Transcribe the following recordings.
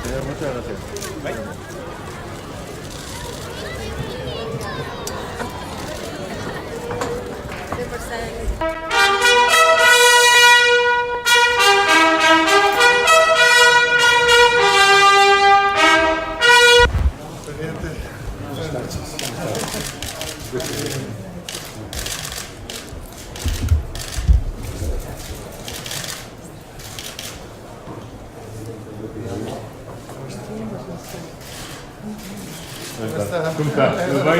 Muchas gracias. Como está? Tudo bem?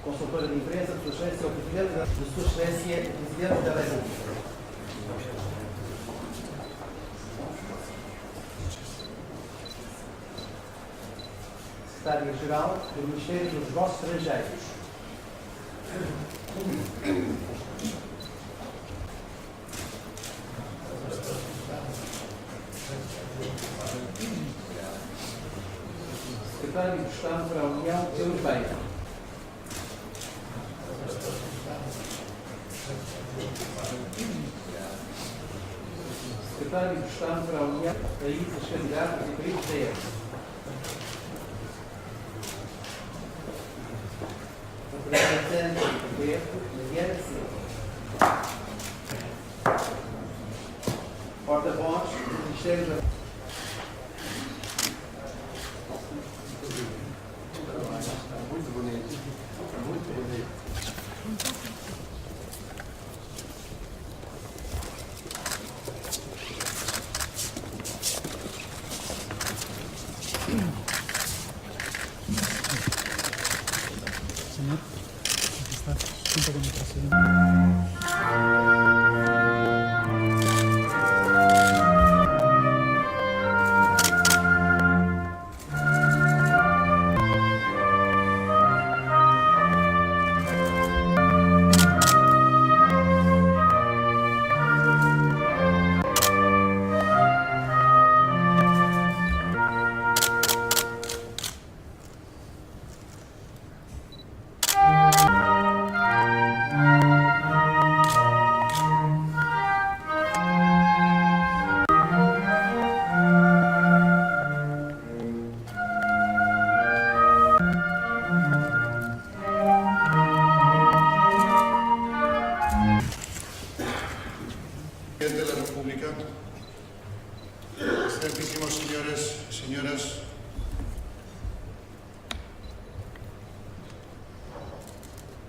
Consultora de imprensa, de Sua Excelência, o Presidente de Sua Excelência, Presidente da República. Secretária-Geral do Ministério dos Negócios Estrangeiros. Secretário de Estado para a União Europeia. Secretário de Estado para a União, países candidatos e países da EFTA. Representante do governo, Mariana Silva. Porta-voz do Ministério da Muito bonito. Muito bonito. Señor, aquí está, junto con el presidente. Presidente de la República, excelentísimos señores y señoras,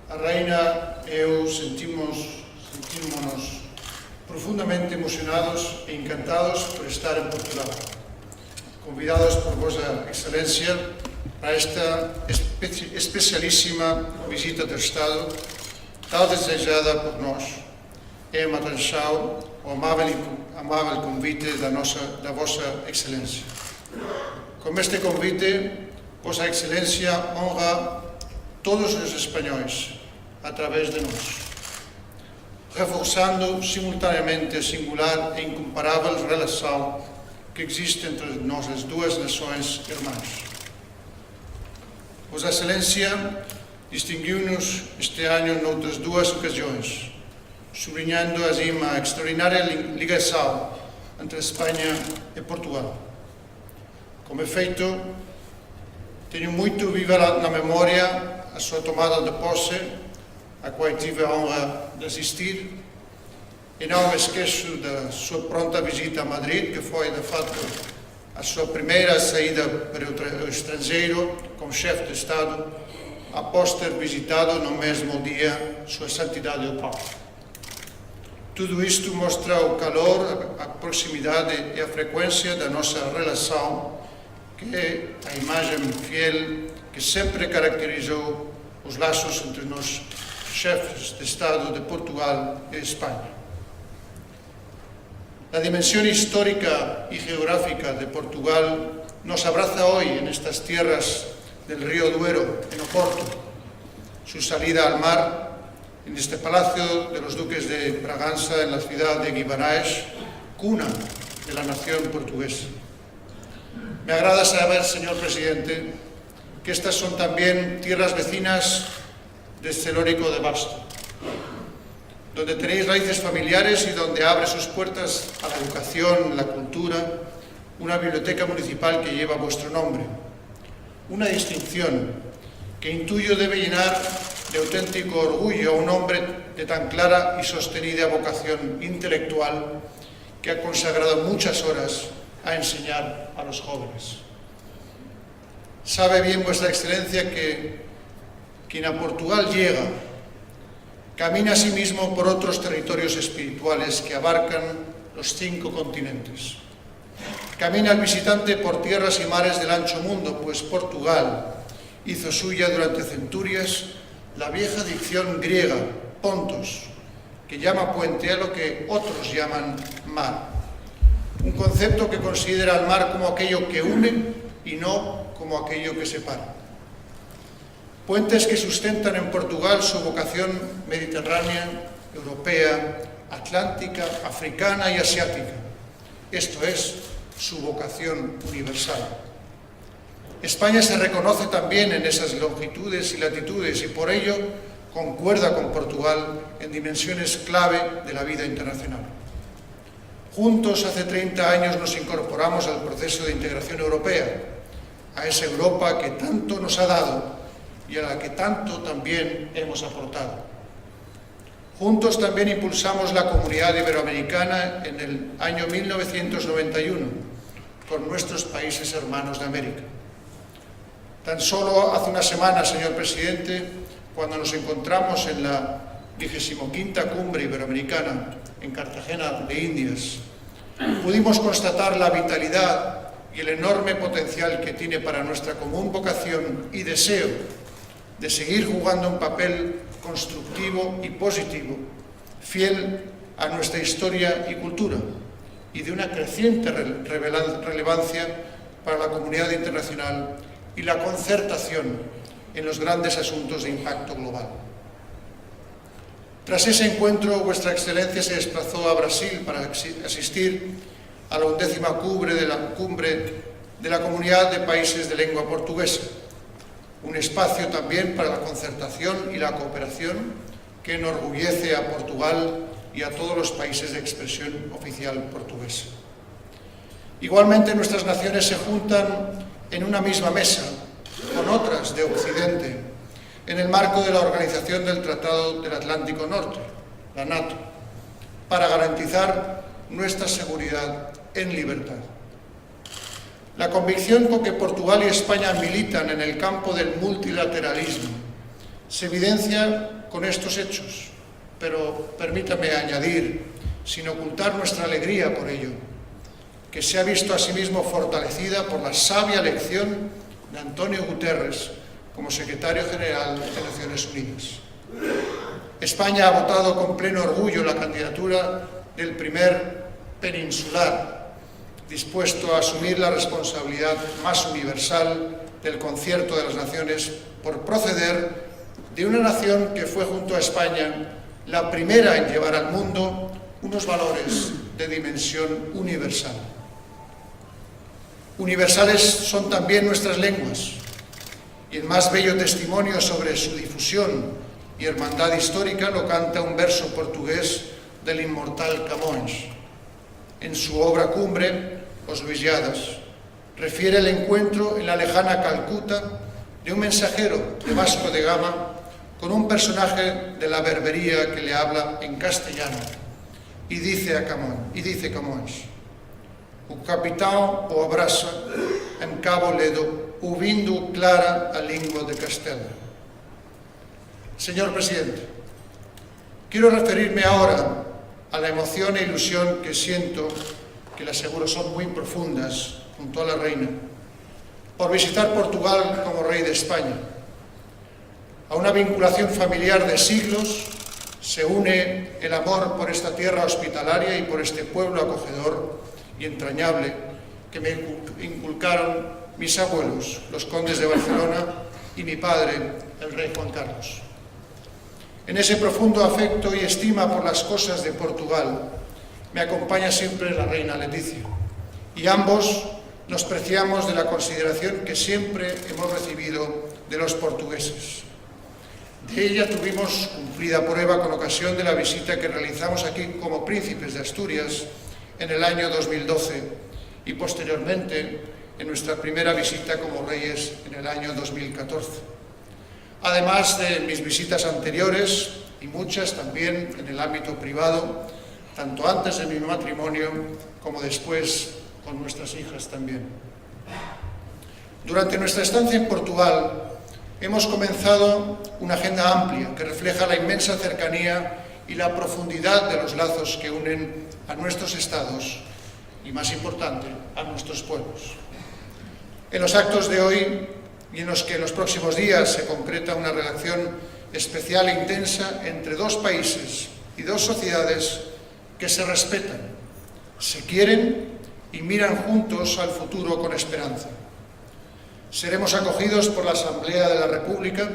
a Reina e eu sentimos profundamente emocionados e encantados por estar en Portugal, convidados por Vosa Excelencia para esta especialísima visita de Estado, tal desejada por nós. É Matanchao o amável convite da Vossa Excelência. Com este convite, Vossa Excelência honra todos os espanhóis através de nós, reforçando simultaneamente a singular e incomparável relação que existe entre nós as duas nações irmãs. Vossa Excelência distinguiu-nos este ano noutras duas ocasiões, sublinhando assim a extraordinária ligação entre Espanha e Portugal. Como efeito, tenho muito viva na memória a sua tomada de posse, a qual tive a honra de assistir, e não me esqueço da sua pronta visita a Madrid, que foi, de fato, a sua primeira saída para o estrangeiro como chefe de Estado, após ter visitado no mesmo dia Sua Santidade o Papa. Tudo isto mostra o calor, a proximidade e a frecuencia da nosa relação, que é a imagem fiel que sempre caracterizou os laços entre os chefes de Estado de Portugal e España. La dimensión histórica y geográfica de Portugal nos abraza hoy en estas tierras del río Duero, en Oporto, su salida al mar, en este palacio de los duques de Braganza, en la ciudad de Guimarães, cuna de la nación portuguesa. Me agrada saber, señor presidente, que estas son también tierras vecinas de Celórico de Basto, donde tenéis raíces familiares y donde abre sus puertas a la educación, la cultura, una biblioteca municipal que lleva vuestro nombre. Una distinción que intuyo debe llenar de auténtico orgullo a un hombre de tan clara y sostenida vocación intelectual que ha consagrado muchas horas a enseñar a los jóvenes. Sabe bien vuestra excelencia que quien a Portugal llega camina a sí mismo por otros territorios espirituales que abarcan los 5 continentes. Camina el visitante por tierras y mares del ancho mundo, pues Portugal hizo suya durante centurias la vieja dicción griega, pontos, que llama puente a lo que otros llaman mar. Un concepto que considera al mar como aquello que une y no como aquello que separa. Puentes que sustentan en Portugal su vocación mediterránea, europea, atlántica, africana y asiática. Esto es su vocación universal. España se reconoce también en esas longitudes y latitudes y por ello concuerda con Portugal en dimensiones clave de la vida internacional. Juntos, hace 30 años, nos incorporamos al proceso de integración europea, a esa Europa que tanto nos ha dado y a la que tanto también hemos aportado. Juntos también impulsamos la Comunidad Iberoamericana en el año 1991, con nuestros países hermanos de América. Tan solo hace una semana, señor presidente, cuando nos encontramos en la 25ª Cumbre Iberoamericana en Cartagena de Indias, pudimos constatar la vitalidad y el enorme potencial que tiene para nuestra común vocación y deseo de seguir jugando un papel constructivo y positivo, fiel a nuestra historia y cultura, y de una creciente relevancia para la comunidad internacional y la concertación en los grandes asuntos de impacto global. Tras ese encuentro, Vuestra Excelencia se desplazó a Brasil para asistir a la 11ª cumbre de la Comunidad de Países de Lengua Portuguesa, un espacio también para la concertación y la cooperación que enorgullece a Portugal y a todos los países de expresión oficial portuguesa. Igualmente, nuestras naciones se juntan en una misma mesa con otras de Occidente en el marco de la Organización del Tratado del Atlántico Norte, la NATO, para garantizar nuestra seguridad en libertad. La convicción con que Portugal y España militan en el campo del multilateralismo se evidencia con estos hechos, pero permítame añadir, sin ocultar nuestra alegría por ello, que se ha visto a sí mismo fortalecida por la sabia elección de António Guterres como secretario general de Naciones Unidas. España ha votado con pleno orgullo la candidatura del primer peninsular, dispuesto a asumir la responsabilidad más universal del concierto de las naciones por proceder de una nación que fue junto a España la primera en llevar al mundo unos valores de dimensión universal. Universales son también nuestras lenguas, y el más bello testimonio sobre su difusión y hermandad histórica lo canta un verso portugués del inmortal Camões. En su obra cumbre, Os Lusíadas, refiere el encuentro en la lejana Calcuta de un mensajero de Vasco de Gama con un personaje de la Berbería que le habla en castellano y dice Camões: o capitão o abraça en Cabo Ledo, ouvindo clara a lingua de Castela. Señor presidente, quiero referirme ahora a la emoción e ilusión que siento, que le aseguro son muy profundas, junto a la reina, por visitar Portugal como rey de España. A una vinculación familiar de siglos se une el amor por esta tierra hospitalaria y por este pueblo acogedor y entrañable que me inculcaron mis abuelos, los condes de Barcelona, y mi padre, el rey Juan Carlos. En ese profundo afecto y estima por las cosas de Portugal me acompaña siempre la reina Leticia, y ambos nos preciamos de la consideración que siempre hemos recibido de los portugueses. De ella tuvimos cumplida prueba con ocasión de la visita que realizamos aquí como príncipes de Asturias en el año 2012 y posteriormente en nuestra primera visita como reyes en el año 2014. Además de mis visitas anteriores y muchas también en el ámbito privado, tanto antes de mi matrimonio como después con nuestras hijas también. Durante nuestra estancia en Portugal hemos comenzado una agenda amplia que refleja la inmensa cercanía y la profundidad de los lazos que unen a nuestros estados y, más importante, a nuestros pueblos. En los actos de hoy y en los que en los próximos días se concreta una relación especial e intensa entre dos países y dos sociedades que se respetan, se quieren y miran juntos al futuro con esperanza. Seremos acogidos por la Asamblea de la República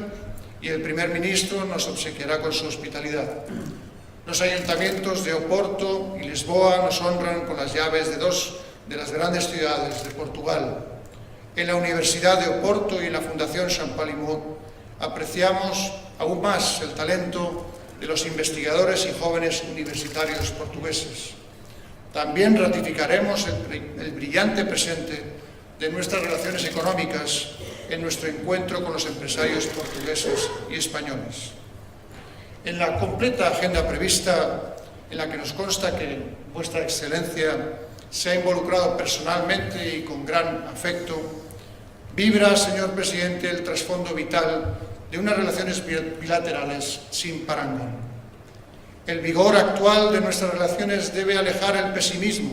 y el primer ministro nos obsequiará con su hospitalidad. Los ayuntamientos de Oporto y Lisboa nos honran con las llaves de dos de las grandes ciudades de Portugal. En la Universidad de Oporto y en la Fundación Champalimaud apreciamos aún más el talento de los investigadores y jóvenes universitarios portugueses. También ratificaremos el brillante presente de nuestras relaciones económicas en nuestro encuentro con los empresarios portugueses y españoles. En la completa agenda prevista, en la que nos consta que Vuestra Excelencia se ha involucrado personalmente y con gran afecto, vibra, señor presidente, el trasfondo vital de unas relaciones bilaterales sin parangón. El vigor actual de nuestras relaciones debe alejar el pesimismo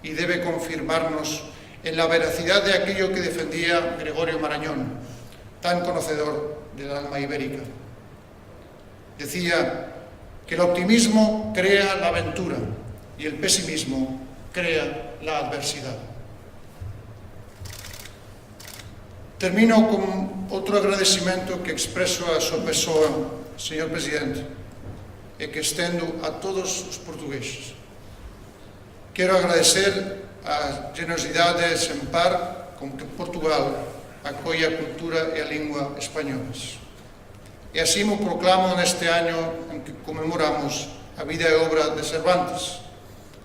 y debe confirmarnos en la veracidad de aquello que defendía Gregorio Marañón, tan conocedor del alma ibérica. Decía que el optimismo crea la aventura y el pesimismo crea la adversidad. Termino con otro agradecimiento que expreso a súa persoa, señor presidente, e que estendo a todos os portugueses. Quero agradecer a generosidade sen par con que Portugal acolle a cultura e a lingua españolas. E así mo proclamo neste año en que conmemoramos a vida e obra de Cervantes.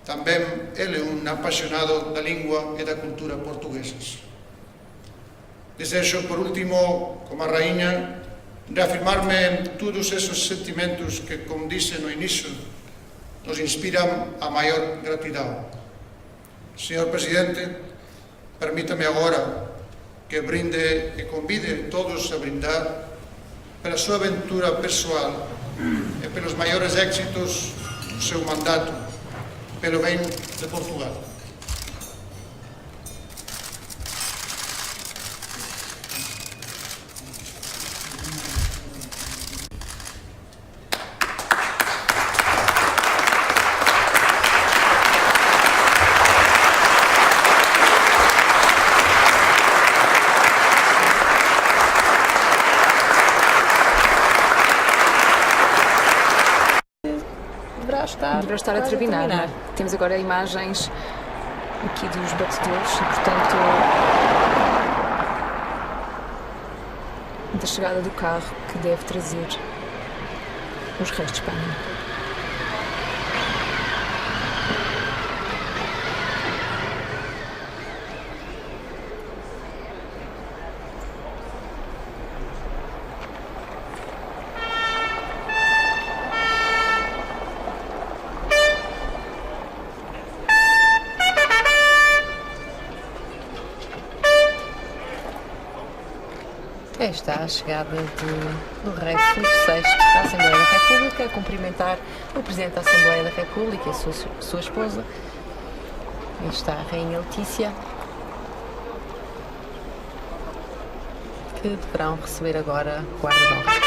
Tamén ele un apasionado da lingua e da cultura portuguesas. Desexo, por último, como a raíña, reafirmarme en todos esos sentimentos que, como dice no inicio, nos inspiran a maior gratidão. Señor presidente, permítame agora que brinde e convide todos a brindar pela súa aventura persoal e pelos maiores éxitos do seu mandato, pelo ben de Portugal. Deverá estar a terminar, não é? Temos agora imagens aqui dos batedores e, portanto, da chegada do carro que deve trazer os reis de Espanha. Está a chegada do rei Filipe VI à Assembleia da República a cumprimentar o Presidente da Assembleia da República e a sua esposa. E está a Rainha Letícia, que deverão receber agora a guarda de honra.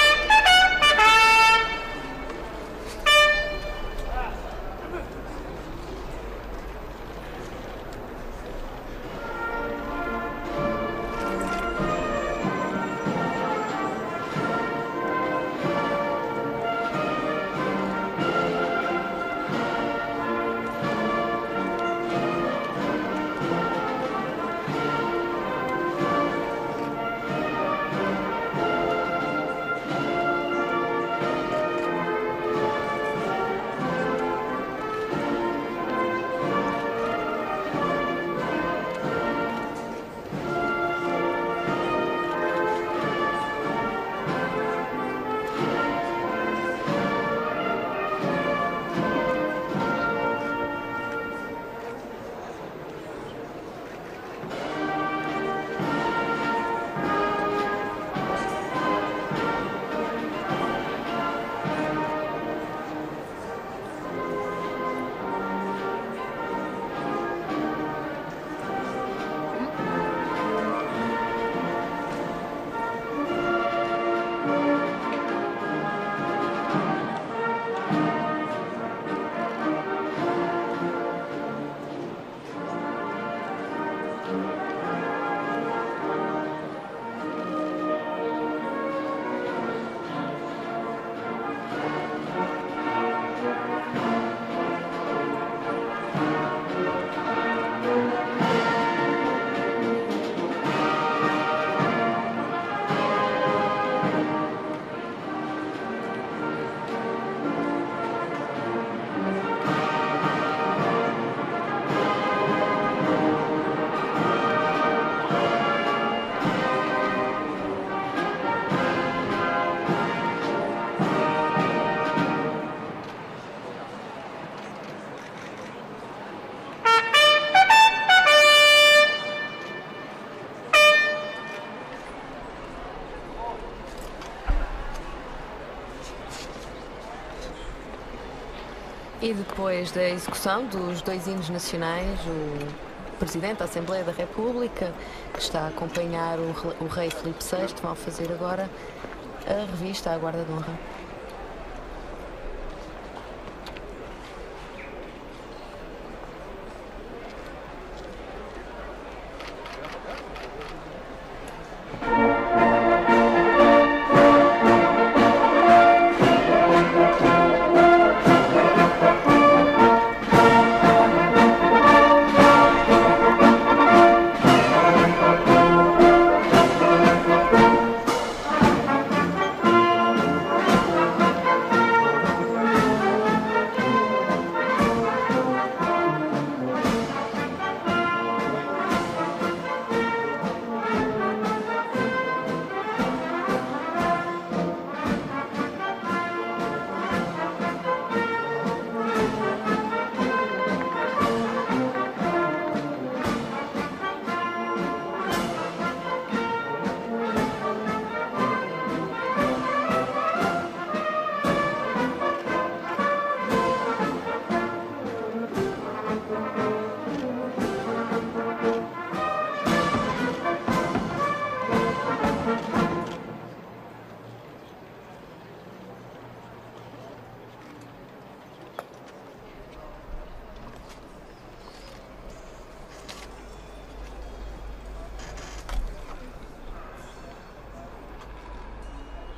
E depois da execução dos 2 hinos nacionais, o Presidente da Assembleia da República, que está a acompanhar o rei Filipe VI, vão fazer agora a revista à Guarda de Honra.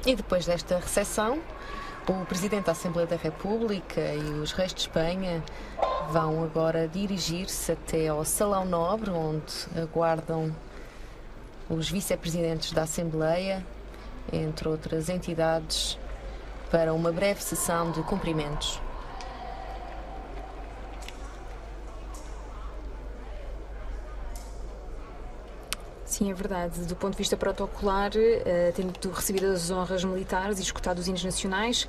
E depois desta recepção, o Presidente da Assembleia da República e os reis de Espanha vão agora dirigir-se até ao Salão Nobre, onde aguardam os vice-presidentes da Assembleia, entre outras entidades, para uma breve sessão de cumprimentos. Sim, é verdade. Do ponto de vista protocolar, tendo recebido as honras militares e escutado os hinos nacionais,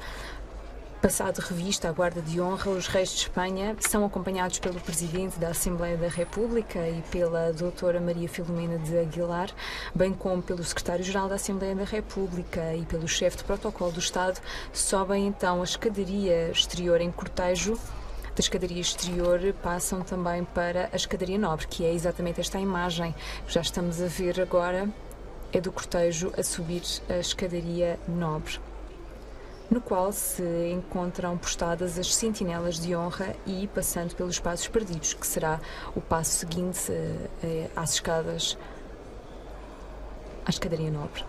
Passado revista à Guarda de Honra, os reis de Espanha são acompanhados pelo Presidente da Assembleia da República e pela doutora Maria Filomena de Aguilar, bem como pelo Secretário-Geral da Assembleia da República e pelo chefe de protocolo do Estado. Sobem então a escadaria exterior em cortejo. Da escadaria exterior passam também para a escadaria nobre, que é exatamente esta imagem que já estamos a ver agora, é do cortejo a subir a escadaria nobre, no qual se encontram postadas as sentinelas de honra e passando pelos passos perdidos, que será o passo seguinte às escadas à escadaria nobre.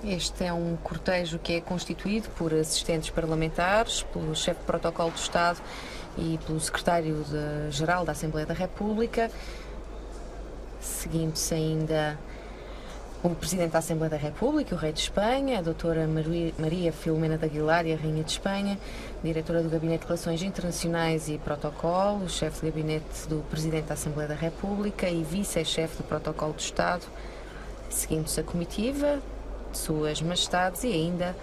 Este é um cortejo que é constituído por assistentes parlamentares, pelo chefe de protocolo do Estado e pelo secretário-geral da Assembleia da República, seguindo-se ainda o Presidente da Assembleia da República, o Rei de Espanha, a doutora Maria Filomena de Aguilar e a Rainha de Espanha, diretora do Gabinete de Relações Internacionais e Protocolo, o chefe de gabinete do Presidente da Assembleia da República e vice-chefe do Protocolo do Estado, seguindo-se a comitiva, Suas Majestades e ainda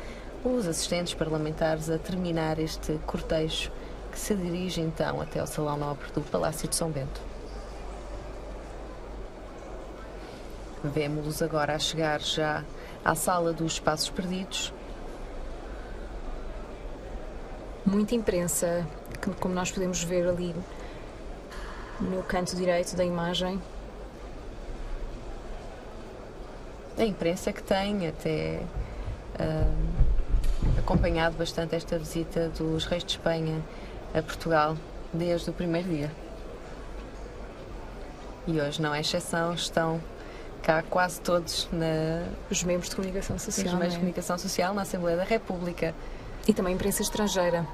os assistentes parlamentares a terminar este cortejo que se dirige então até ao Salão Nobre do Palácio de São Bento. Vemo-los agora a chegar já à Sala dos Passos Perdidos. Muita imprensa, como nós podemos ver ali no canto direito da imagem. A imprensa que tem até acompanhado bastante esta visita dos reis de Espanha a Portugal desde o primeiro dia. E hoje não é exceção, estão cá quase todos Os membros de comunicação social, os meios de comunicação social na Assembleia da República. E também imprensa estrangeira.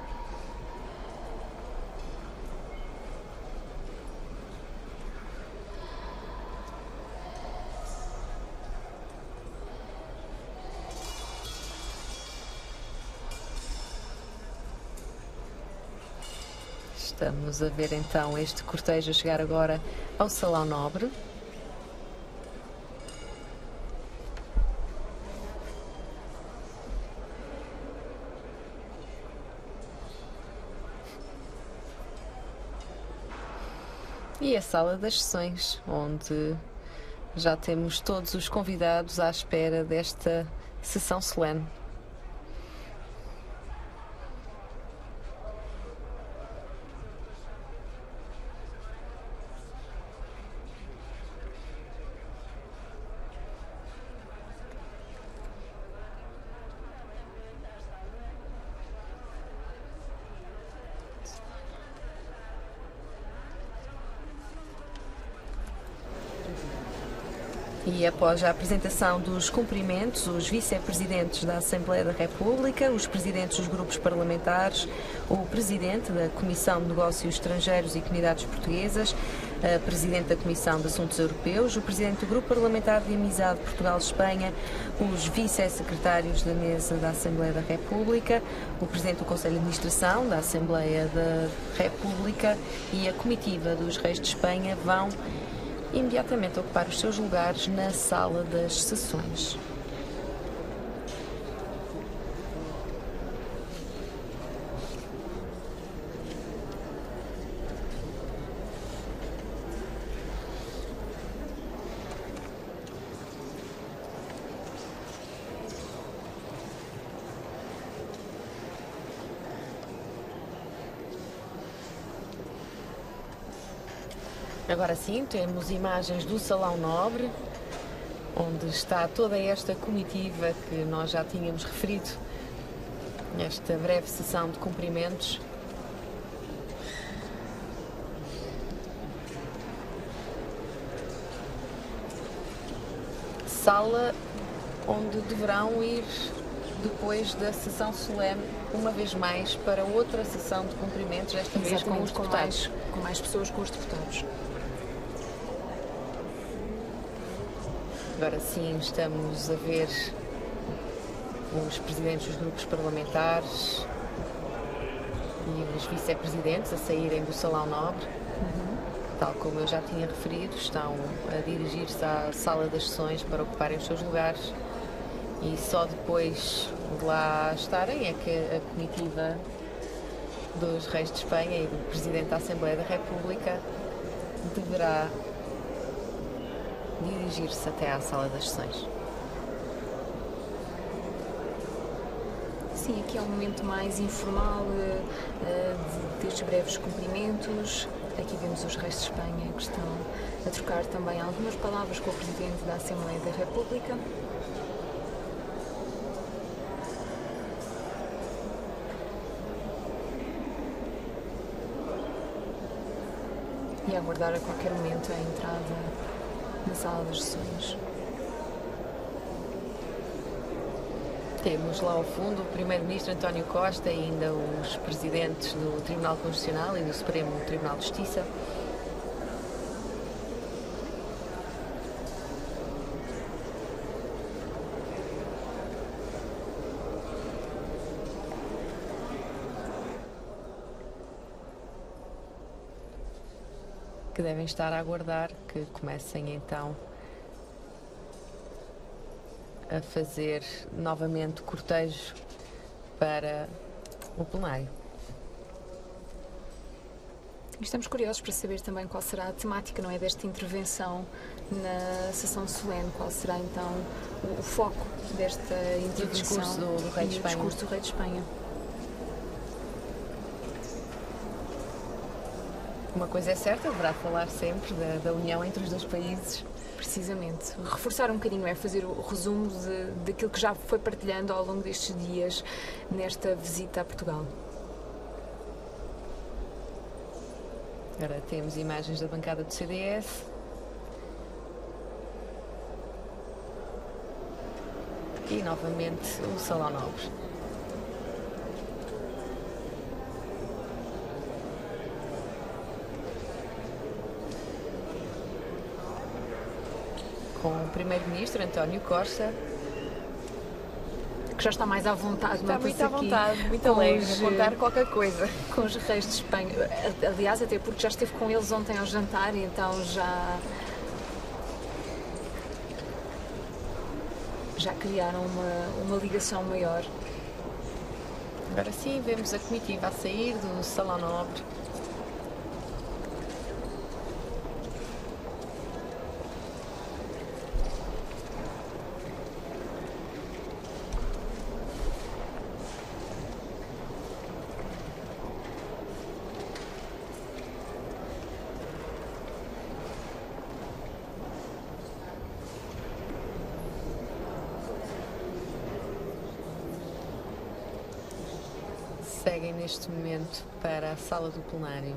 Estamos a ver então este cortejo a chegar agora ao Salão Nobre. E a Sala das Sessões, onde já temos todos os convidados à espera desta sessão solene. E após a apresentação dos cumprimentos, os vice-presidentes da Assembleia da República, os presidentes dos grupos parlamentares, o presidente da Comissão de Negócios Estrangeiros e Comunidades Portuguesas, a presidente da Comissão de Assuntos Europeus, o presidente do Grupo Parlamentar de Amizade Portugal-Espanha, os vice-secretários da mesa da Assembleia da República, o presidente do Conselho de Administração da Assembleia da República e a comitiva dos reis de Espanha vão imediatamente ocupar os seus lugares na Sala das Sessões. Agora sim, temos imagens do Salão Nobre, onde está toda esta comitiva que nós já tínhamos referido, esta breve sessão de cumprimentos. Sala onde deverão ir, depois da sessão solene, uma vez mais para outra sessão de cumprimentos, esta vez com os deputados. Com mais pessoas, com os deputados. Agora sim, estamos a ver os presidentes dos grupos parlamentares e os vice-presidentes a saírem do Salão Nobre. Tal como eu já tinha referido, estão a dirigir-se à sala das sessões para ocuparem os seus lugares e só depois de lá estarem é que a comitiva dos reis de Espanha e do Presidente da Assembleia da República deverá dirigir-se até à sala das sessões. Sim, aqui é um momento mais informal destes breves cumprimentos. Aqui vemos os reis de Espanha que estão a trocar também algumas palavras com o Presidente da Assembleia da República. E a aguardar a qualquer momento a entrada na sala das sessões. Temos lá ao fundo o Primeiro-Ministro António Costa e ainda os presidentes do Tribunal Constitucional e do Supremo Tribunal de Justiça. Que devem estar a aguardar que comecem então a fazer novamente cortejo para o plenário. Estamos curiosos para saber também qual será a temática, não é, desta intervenção na sessão solene. Qual será então o foco desta intervenção? O discurso do Rei de Espanha. O discurso do Rei de Espanha. Uma coisa é certa, deverá falar sempre da união entre os dois países. Precisamente. Reforçar um bocadinho, é fazer o resumo daquilo que já foi partilhando ao longo destes dias nesta visita a Portugal. Agora temos imagens da bancada do CDS. E novamente o Salão Nobre. Com o Primeiro-Ministro António Costa, que já está mais à vontade, está muito à aqui, vontade, muito alegre, a contar qualquer coisa. Com os reis de Espanha. Aliás, até porque já esteve com eles ontem ao jantar e então já criaram uma ligação maior. Agora sim, vemos a comitiva a sair do Salão Nobre. Seguem neste momento para a sala do plenário.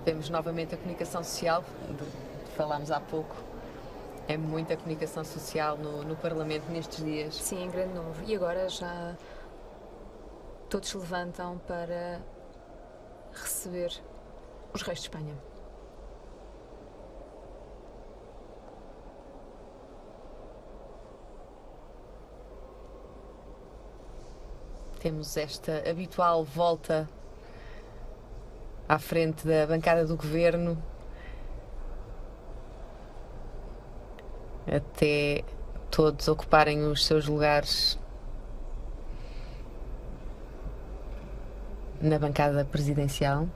Vemos novamente a comunicação social, que falámos há pouco. É muita comunicação social no Parlamento nestes dias. Sim, em grande número. E agora já todos se levantam para receber os reis de Espanha. Temos esta habitual volta à frente da bancada do governo até todos ocuparem os seus lugares na bancada presidencial.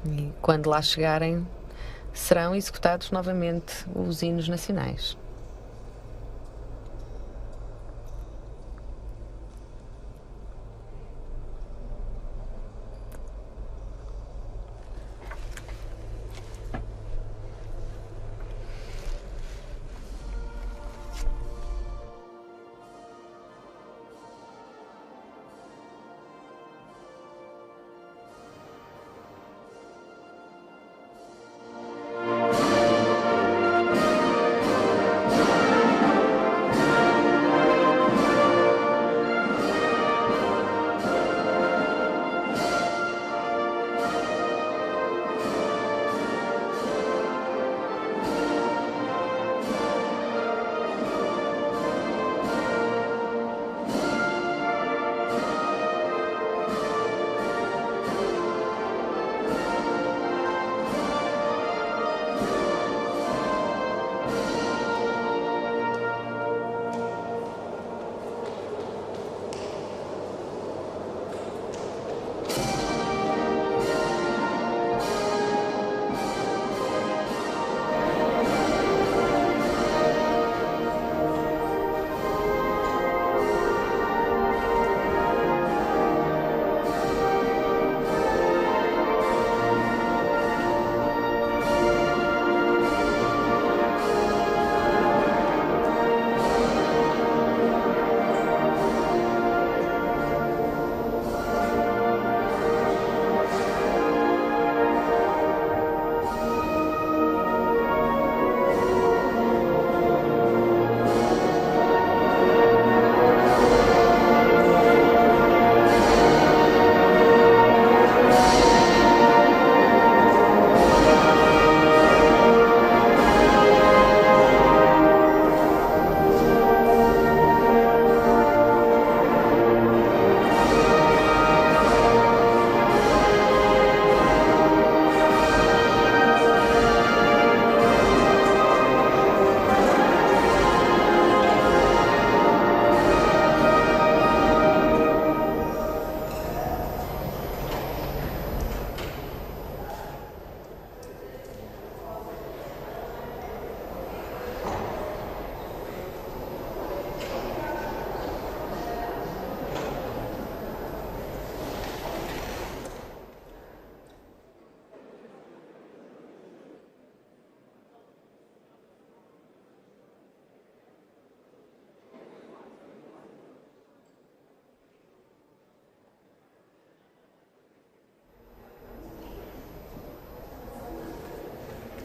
E quando lá chegarem, serão executados novamente os hinos nacionais.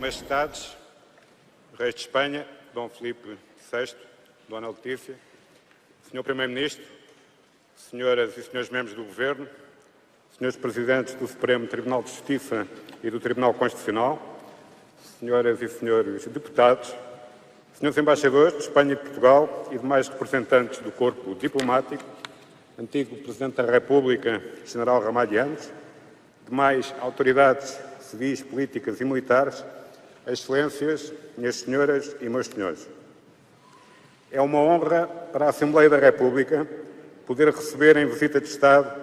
Majestades, Reis de Espanha, Dom Filipe VI, Dona Letícia, Senhor Primeiro-Ministro, Senhoras e Senhores Membros do Governo, Senhores Presidentes do Supremo Tribunal de Justiça e do Tribunal Constitucional, Senhoras e Senhores Deputados, Senhores Embaixadores de Espanha e de Portugal e demais representantes do corpo diplomático, antigo Presidente da República, General Ramalho Eanes, demais autoridades civis, políticas e militares, Excelências, minhas senhoras e meus senhores. É uma honra para a Assembleia da República poder receber em visita de Estado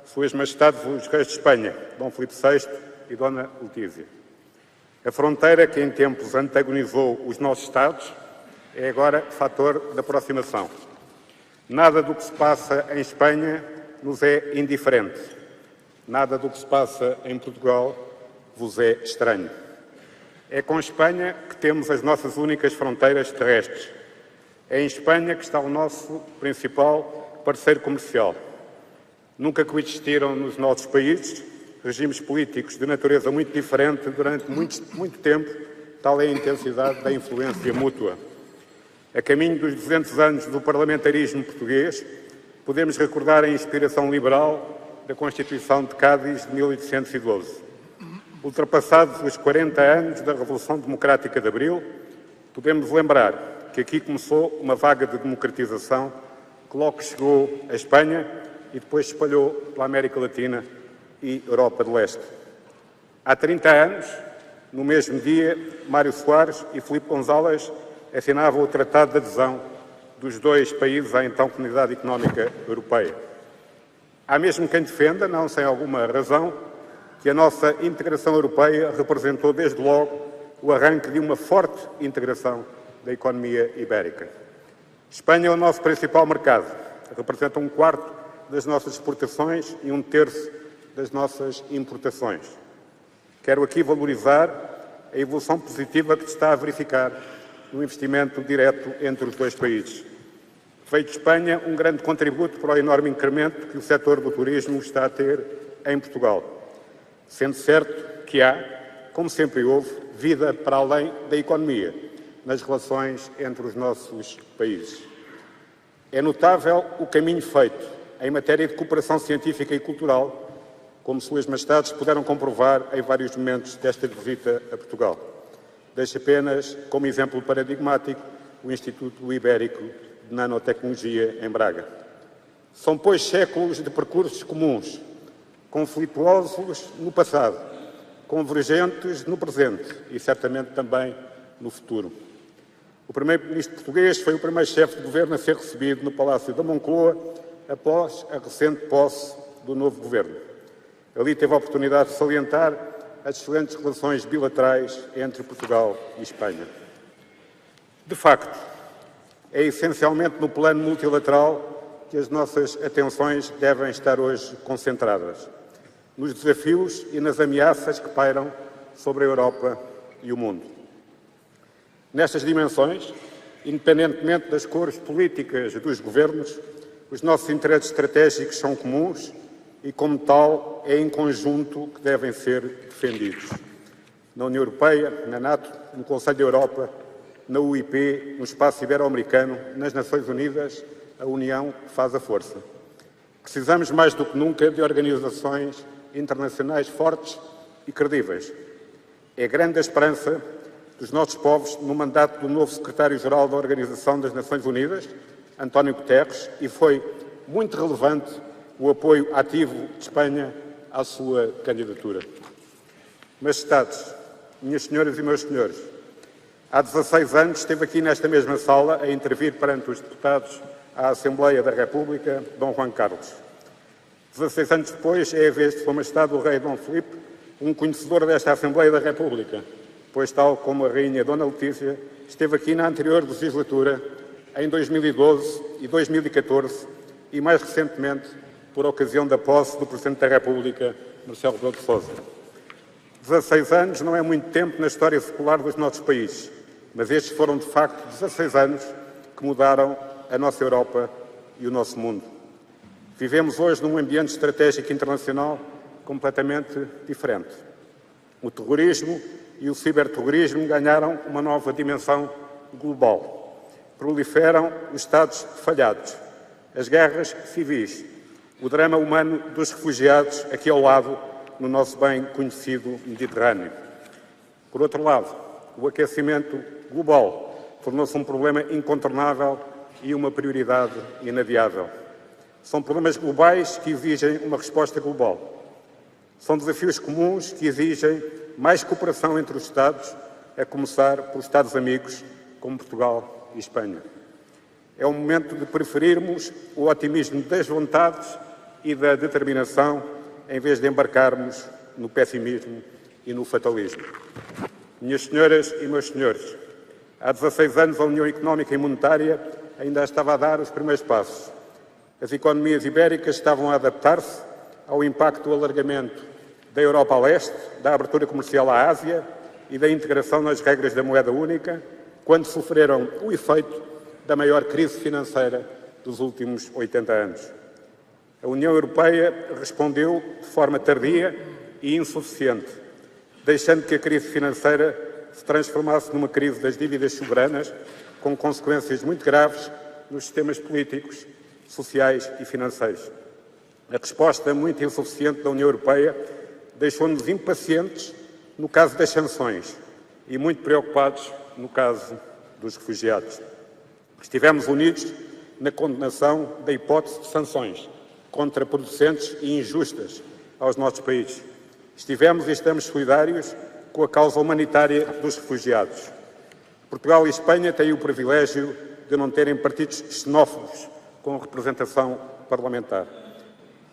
Suas Majestades os Reis de Espanha, Dom Filipe VI e Dona Letícia. A fronteira que em tempos antagonizou os nossos Estados é agora fator de aproximação. Nada do que se passa em Espanha nos é indiferente. Nada do que se passa em Portugal vos é estranho. É com Espanha que temos as nossas únicas fronteiras terrestres. É em Espanha que está o nosso principal parceiro comercial. Nunca coexistiram nos nossos países regimes políticos de natureza muito diferente durante muito tempo, tal é a intensidade da influência mútua. A caminho dos 200 anos do parlamentarismo português, podemos recordar a inspiração liberal da Constituição de Cádiz de 1812. Ultrapassados os 40 anos da Revolução Democrática de Abril, podemos lembrar que aqui começou uma vaga de democratização que logo chegou à Espanha e depois se espalhou pela América Latina e Europa de Leste. Há 30 anos, no mesmo dia, Mário Soares e Filipe González assinavam o Tratado de Adesão dos dois países à então Comunidade Económica Europeia. Há mesmo quem defenda, não sem alguma razão, que a nossa integração europeia representou desde logo o arranque de uma forte integração da economia ibérica. Espanha é o nosso principal mercado, representa 1/4 das nossas exportações e 1/3 das nossas importações. Quero aqui valorizar a evolução positiva que se está a verificar no investimento direto entre os dois países. Veio de Espanha um grande contributo para o enorme incremento que o setor do turismo está a ter em Portugal, sendo certo que há, como sempre houve, vida para além da economia nas relações entre os nossos países. É notável o caminho feito em matéria de cooperação científica e cultural, como Suas Majestades puderam comprovar em vários momentos desta visita a Portugal. Deixo apenas como exemplo paradigmático o Instituto Ibérico de Nanotecnologia em Braga. São, pois, séculos de percursos comuns, conflituosos no passado, convergentes no presente e certamente também no futuro. O primeiro-ministro português foi o primeiro chefe de governo a ser recebido no Palácio da Moncloa após a recente posse do novo governo. Ali teve a oportunidade de salientar as excelentes relações bilaterais entre Portugal e Espanha. De facto, é essencialmente no plano multilateral que as nossas atenções devem estar hoje concentradas, nos desafios e nas ameaças que pairam sobre a Europa e o mundo. Nestas dimensões, independentemente das cores políticas dos governos, os nossos interesses estratégicos são comuns e, como tal, é em conjunto que devem ser defendidos. Na União Europeia, na NATO, no Conselho da Europa, na UIP, no espaço ibero-americano, nas Nações Unidas, a União faz a força. Precisamos mais do que nunca de organizações internacionais fortes e credíveis. É grande a esperança dos nossos povos no mandato do novo secretário-geral da Organização das Nações Unidas, António Guterres, e foi muito relevante o apoio ativo de Espanha à sua candidatura. Majestades, minhas senhoras e meus senhores, há 16 anos esteve aqui nesta mesma sala a intervir perante os deputados à Assembleia da República, Dom Juan Carlos. 16 anos depois é a vez de Sua Majestade o Rei Dom Filipe, um conhecedor desta Assembleia da República, pois, tal como a Rainha Dona Letícia, esteve aqui na anterior legislatura, em 2012 e 2014, e mais recentemente, por ocasião da posse do Presidente da República, Marcelo Rebelo de Sousa. 16 anos não é muito tempo na história secular dos nossos países, mas estes foram, de facto, 16 anos que mudaram a nossa Europa e o nosso mundo. Vivemos hoje num ambiente estratégico internacional completamente diferente. O terrorismo e o ciberterrorismo ganharam uma nova dimensão global. Proliferam os Estados falhados, as guerras civis, o drama humano dos refugiados aqui ao lado, no nosso bem conhecido Mediterrâneo. Por outro lado, o aquecimento global tornou-se um problema incontornável e uma prioridade inadiável. São problemas globais que exigem uma resposta global. São desafios comuns que exigem mais cooperação entre os Estados, a começar pelos Estados amigos, como Portugal e Espanha. É o momento de preferirmos o otimismo das vontades e da determinação, em vez de embarcarmos no pessimismo e no fatalismo. Minhas senhoras e meus senhores, há 16 anos a União Económica e Monetária ainda estava a dar os primeiros passos. As economias ibéricas estavam a adaptar-se ao impacto do alargamento da Europa a leste, da abertura comercial à Ásia e da integração nas regras da moeda única, quando sofreram o efeito da maior crise financeira dos últimos 80 anos. A União Europeia respondeu de forma tardia e insuficiente, deixando que a crise financeira se transformasse numa crise das dívidas soberanas, com consequências muito graves nos sistemas políticos, sociais e financeiros. A resposta muito insuficiente da União Europeia deixou-nos impacientes no caso das sanções e muito preocupados no caso dos refugiados. Estivemos unidos na condenação da hipótese de sanções contraproducentes e injustas aos nossos países. Estivemos e estamos solidários com a causa humanitária dos refugiados. Portugal e Espanha têm o privilégio de não terem partidos xenófobos com representação parlamentar.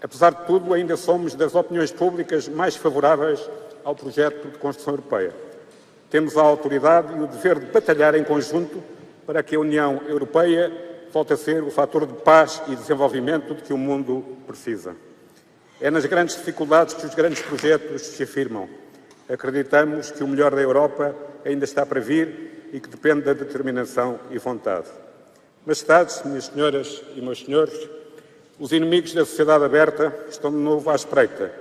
Apesar de tudo, ainda somos das opiniões públicas mais favoráveis ao projeto de construção europeia. Temos a autoridade e o dever de batalhar em conjunto para que a União Europeia volte a ser o fator de paz e desenvolvimento de que o mundo precisa. É nas grandes dificuldades que os grandes projetos se afirmam. Acreditamos que o melhor da Europa ainda está para vir e que depende da determinação e vontade. Majestades, minhas senhoras e meus senhores, os inimigos da sociedade aberta estão de novo à espreita.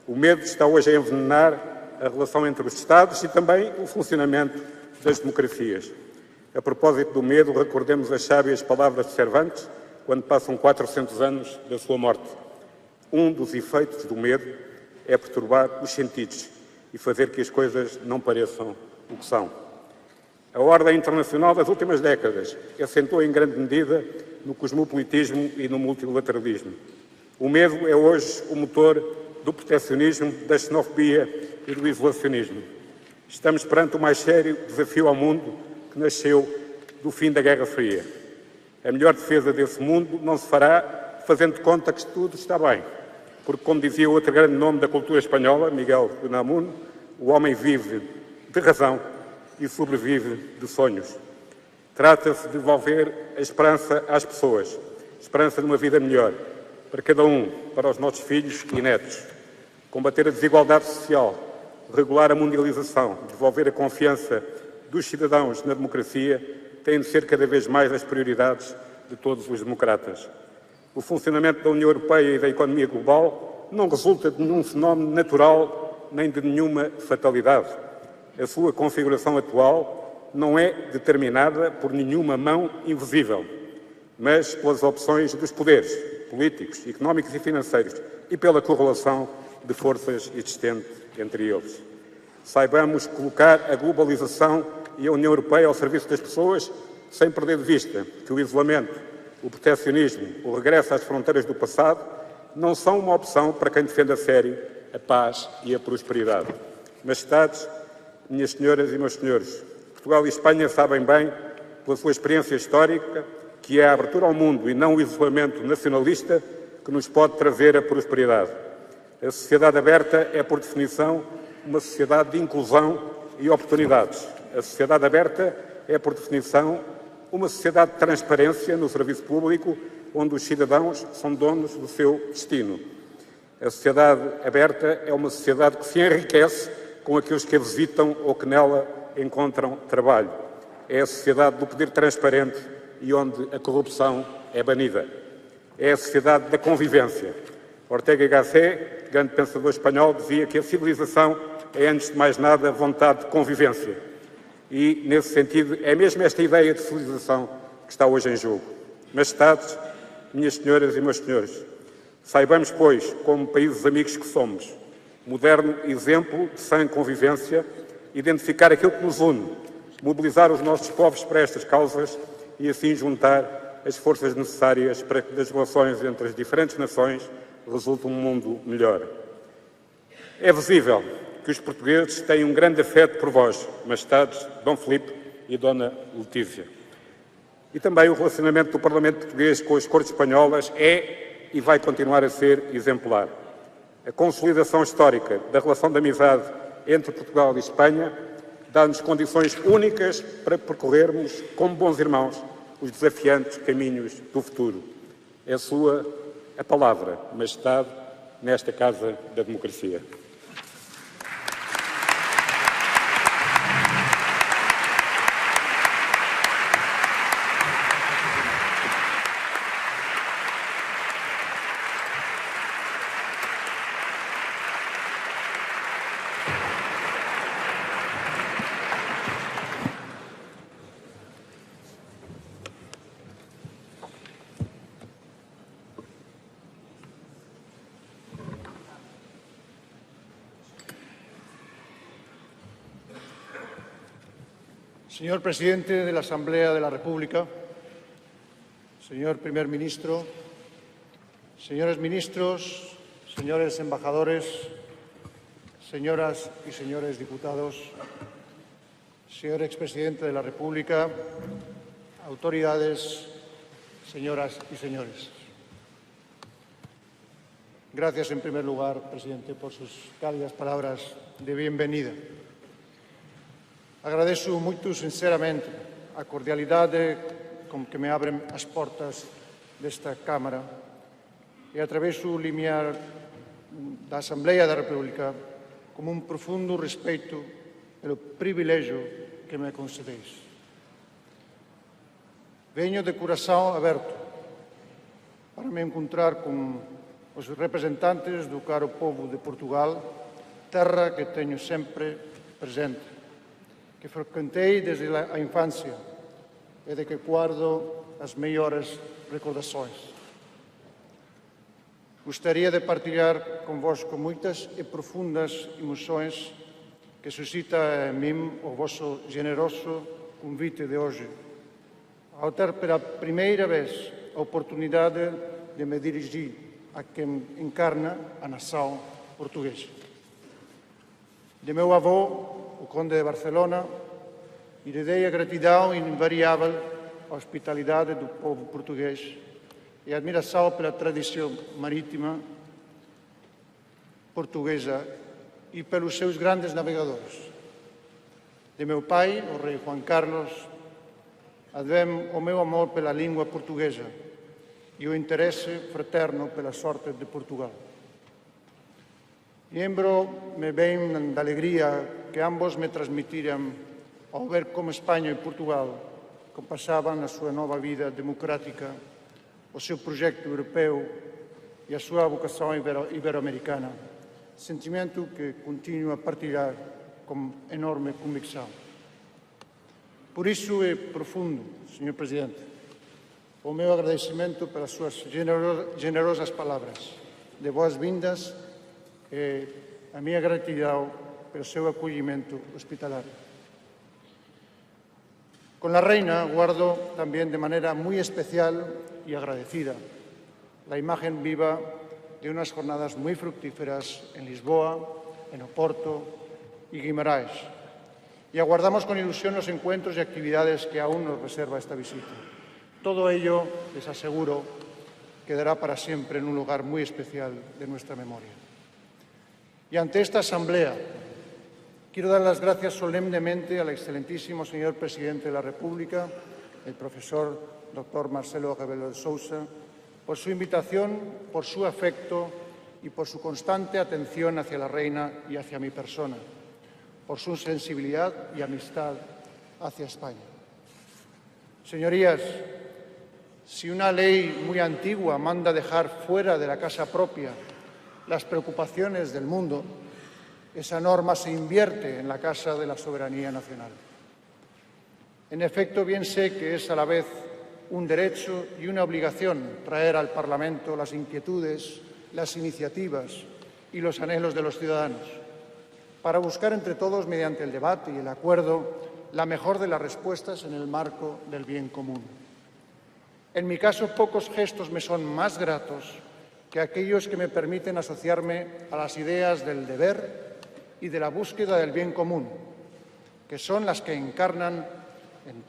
O medo está hoje a envenenar a relação entre os Estados e também o funcionamento das democracias. A propósito do medo, recordemos as sábias palavras de Cervantes, quando passam 400 anos da sua morte. Um dos efeitos do medo é perturbar os sentidos e fazer que as coisas não pareçam o que são. A ordem internacional das últimas décadas assentou em grande medida no cosmopolitismo e no multilateralismo. O medo é hoje o motor do protecionismo, da xenofobia e do isolacionismo. Estamos perante o mais sério desafio ao mundo que nasceu do fim da Guerra Fria. A melhor defesa desse mundo não se fará fazendo de conta que tudo está bem, porque, como dizia outro grande nome da cultura espanhola, Miguel de Unamuno, o homem vive de razão e sobrevive de sonhos. Trata-se de devolver a esperança às pessoas, esperança de uma vida melhor, para cada um, para os nossos filhos e netos. Combater a desigualdade social, regular a mundialização, devolver a confiança dos cidadãos na democracia têm de ser cada vez mais as prioridades de todos os democratas. O funcionamento da União Europeia e da economia global não resulta de nenhum fenómeno natural nem de nenhuma fatalidade. A sua configuração atual não é determinada por nenhuma mão invisível, mas pelas opções dos poderes políticos, económicos e financeiros e pela correlação de forças existente entre eles. Saibamos colocar a globalização e a União Europeia ao serviço das pessoas, sem perder de vista que o isolamento, o proteccionismo, o regresso às fronteiras do passado não são uma opção para quem defende a sério a paz e a prosperidade. Majestades, minhas senhoras e meus senhores, Portugal e Espanha sabem bem, pela sua experiência histórica, que é a abertura ao mundo e não o isolamento nacionalista que nos pode trazer a prosperidade. A sociedade aberta é, por definição, uma sociedade de inclusão e oportunidades. A sociedade aberta é, por definição, uma sociedade de transparência no serviço público, onde os cidadãos são donos do seu destino. A sociedade aberta é uma sociedade que se enriquece com aqueles que a visitam ou que nela encontram trabalho. É a sociedade do poder transparente e onde a corrupção é banida. É a sociedade da convivência. Ortega y Gasset grande pensador espanhol, dizia que a civilização é, antes de mais nada, vontade de convivência. E, nesse sentido, é mesmo esta ideia de civilização que está hoje em jogo. Majestades, minhas senhoras e meus senhores, saibamos, pois, como países amigos que somos, moderno exemplo de sã convivência, identificar aquilo que nos une, mobilizar os nossos povos para estas causas e assim juntar as forças necessárias para que das relações entre as diferentes nações resulte um mundo melhor. É visível que os portugueses têm um grande afeto por vós, Majestades, Dom Filipe e Dona Letícia. E também o relacionamento do Parlamento português com as Cortes espanholas é e vai continuar a ser exemplar. A consolidação histórica da relação de amizade entre Portugal e Espanha dá-nos condições únicas para percorrermos, como bons irmãos, os desafiantes caminhos do futuro. É sua a palavra, Majestade, nesta Casa da Democracia. Señor Presidente de la Asamblea de la República, señor Primer Ministro, señores ministros, señores embajadores, señoras y señores diputados, señor expresidente de la República, autoridades, señoras y señores. Gracias, en primer lugar, presidente, por sus cálidas palabras de bienvenida. Agradeço muito sinceramente a cordialidade com que me abrem as portas desta Câmara e atravesso o limiar da Assembleia da República com um profundo respeito pelo privilégio que me concedeis. Venho de coração aberto para me encontrar com os representantes do caro povo de Portugal, terra que tenho sempre presente, que frequentei desde a infância e de que guardo as melhores recordações. Gostaria de partilhar convosco muitas e profundas emoções que suscita em mim o vosso generoso convite de hoje, ao ter pela primeira vez a oportunidade de me dirigir a quem encarna a nação portuguesa. De meu avô, o Conde de Barcelona, heredei a gratidão invariável à hospitalidade do povo português e a admiração pela tradição marítima portuguesa e pelos seus grandes navegadores. De meu pai, o rei Juan Carlos, advém o meu amor pela língua portuguesa e o interesse fraterno pela sorte de Portugal. Lembro-me bem da alegria que ambos me transmitiram ao ver como Espanha e Portugal compassavam na sua nova vida democrática, o seu projeto europeu e a sua vocação ibero-americana, sentimento que continuo a partilhar com enorme convicção. Por isso é profundo, Sr. Presidente, o meu agradecimento pelas suas generosas palavras de boas-vindas e a minha gratidão pelo seu acolhimento hospitalar. Con la reina guardo también de manera muy especial y agradecida la imagen viva de unas jornadas muy fructíferas en Lisboa, en Oporto y Guimarães. Y aguardamos con ilusión los encuentros y actividades que aún nos reserva esta visita. Todo ello, les aseguro, quedará para siempre en un lugar muy especial de nuestra memoria. Y ante esta Asamblea, quiero dar las gracias solemnemente al excelentísimo señor Presidente de la República, el profesor Dr. Marcelo Rebelo de Sousa, por su invitación, por su afecto y por su constante atención hacia la reina y hacia mi persona, por su sensibilidad y amistad hacia España. Señorías, si una ley muy antigua manda dejar fuera de la casa propia las preocupaciones del mundo, esa norma se invierte en la Casa de la Soberanía Nacional. En efecto, bien sé que es a la vez un derecho y una obligación traer al Parlamento las inquietudes, las iniciativas y los anhelos de los ciudadanos, para buscar entre todos, mediante el debate y el acuerdo, la mejor de las respuestas en el marco del bien común. En mi caso, pocos gestos me son más gratos que aquellos que me permiten asociarme a las ideas del deber y de la búsqueda del bien común, que son las que se encarnan en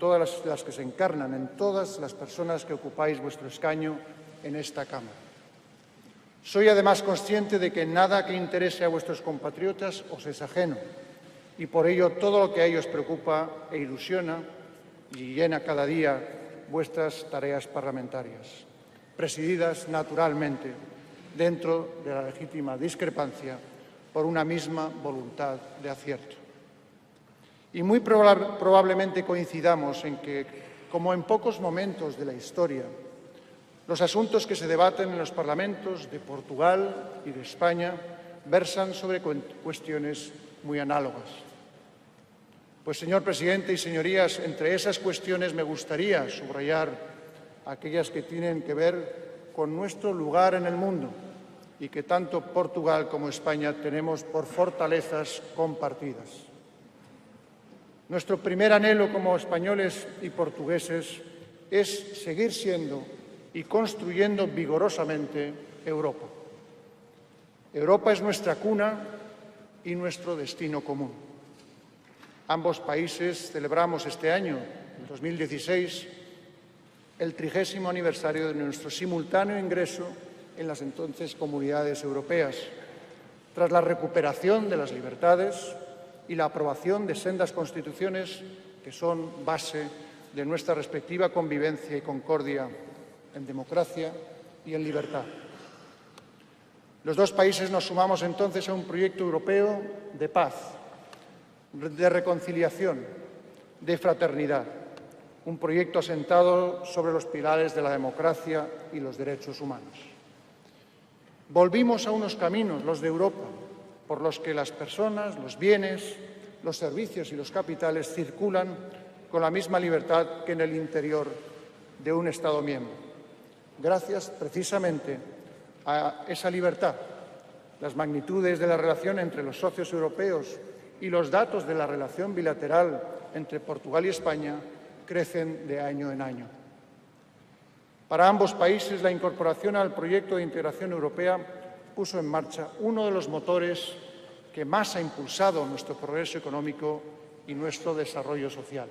todas las personas que ocupáis vuestro escaño en esta Cámara. Soy además consciente de que nada que interese a vuestros compatriotas os es ajeno, y por ello todo lo que a ellos preocupa e ilusiona y llena cada día vuestras tareas parlamentarias, presididas naturalmente dentro de la legítima discrepancia por una misma voluntad de acierto. Y muy probablemente coincidamos en que, como en pocos momentos de la historia, los asuntos que se debaten en los parlamentos de Portugal y de España versan sobre cuestiones muy análogas. Pues, señor presidente y señorías, entre esas cuestiones me gustaría subrayar aquellas que tienen que ver con nuestro lugar en el mundo y que tanto Portugal como España tenemos por fortalezas compartidas. Nuestro primer anhelo como españoles y portugueses es seguir siendo y construyendo vigorosamente Europa. Europa es nuestra cuna y nuestro destino común. Ambos países celebramos este año, en 2016, el 30º aniversario de nuestro simultáneo ingreso en las entonces comunidades europeas, tras la recuperación de las libertades y la aprobación de sendas constituciones que son base de nuestra respectiva convivencia y concordia en democracia y en libertad. Los dos países nos sumamos entonces a un proyecto europeo de paz, de reconciliación, de fraternidad, un proyecto asentado sobre los pilares de la democracia y los derechos humanos. Volvimos a unos caminos, los de Europa, por los que las personas, los bienes, los servicios y los capitales circulan con la misma libertad que en el interior de un Estado miembro. Gracias, precisamente, a esa libertad, las magnitudes de la relación entre los socios europeos y los datos de la relación bilateral entre Portugal y España crecen de año en año. Para ambos países, la incorporación al proyecto de integración europea puso en marcha uno de los motores que más ha impulsado nuestro progreso económico y nuestro desarrollo social.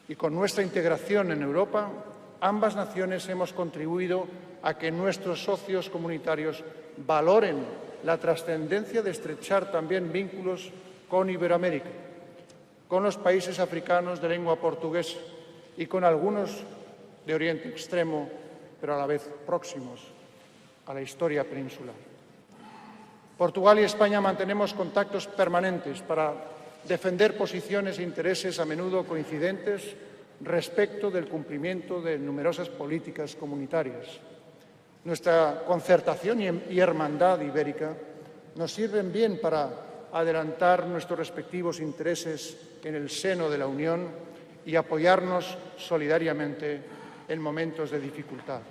Y con nuestra integración en Europa, ambas naciones hemos contribuido a que nuestros socios comunitarios valoren la trascendencia de estrechar también vínculos con Iberoamérica, con los países africanos de lengua portuguesa y con algunos de Oriente Extremo, pero a la vez próximos a la historia peninsular. Portugal y España mantenemos contactos permanentes para defender posiciones e intereses a menudo coincidentes respecto del cumplimiento de numerosas políticas comunitarias. Nuestra concertación y hermandad ibérica nos sirven bien para adelantar nuestros respectivos intereses en el seno de la Unión y apoyarnos solidariamente en momentos de dificultad.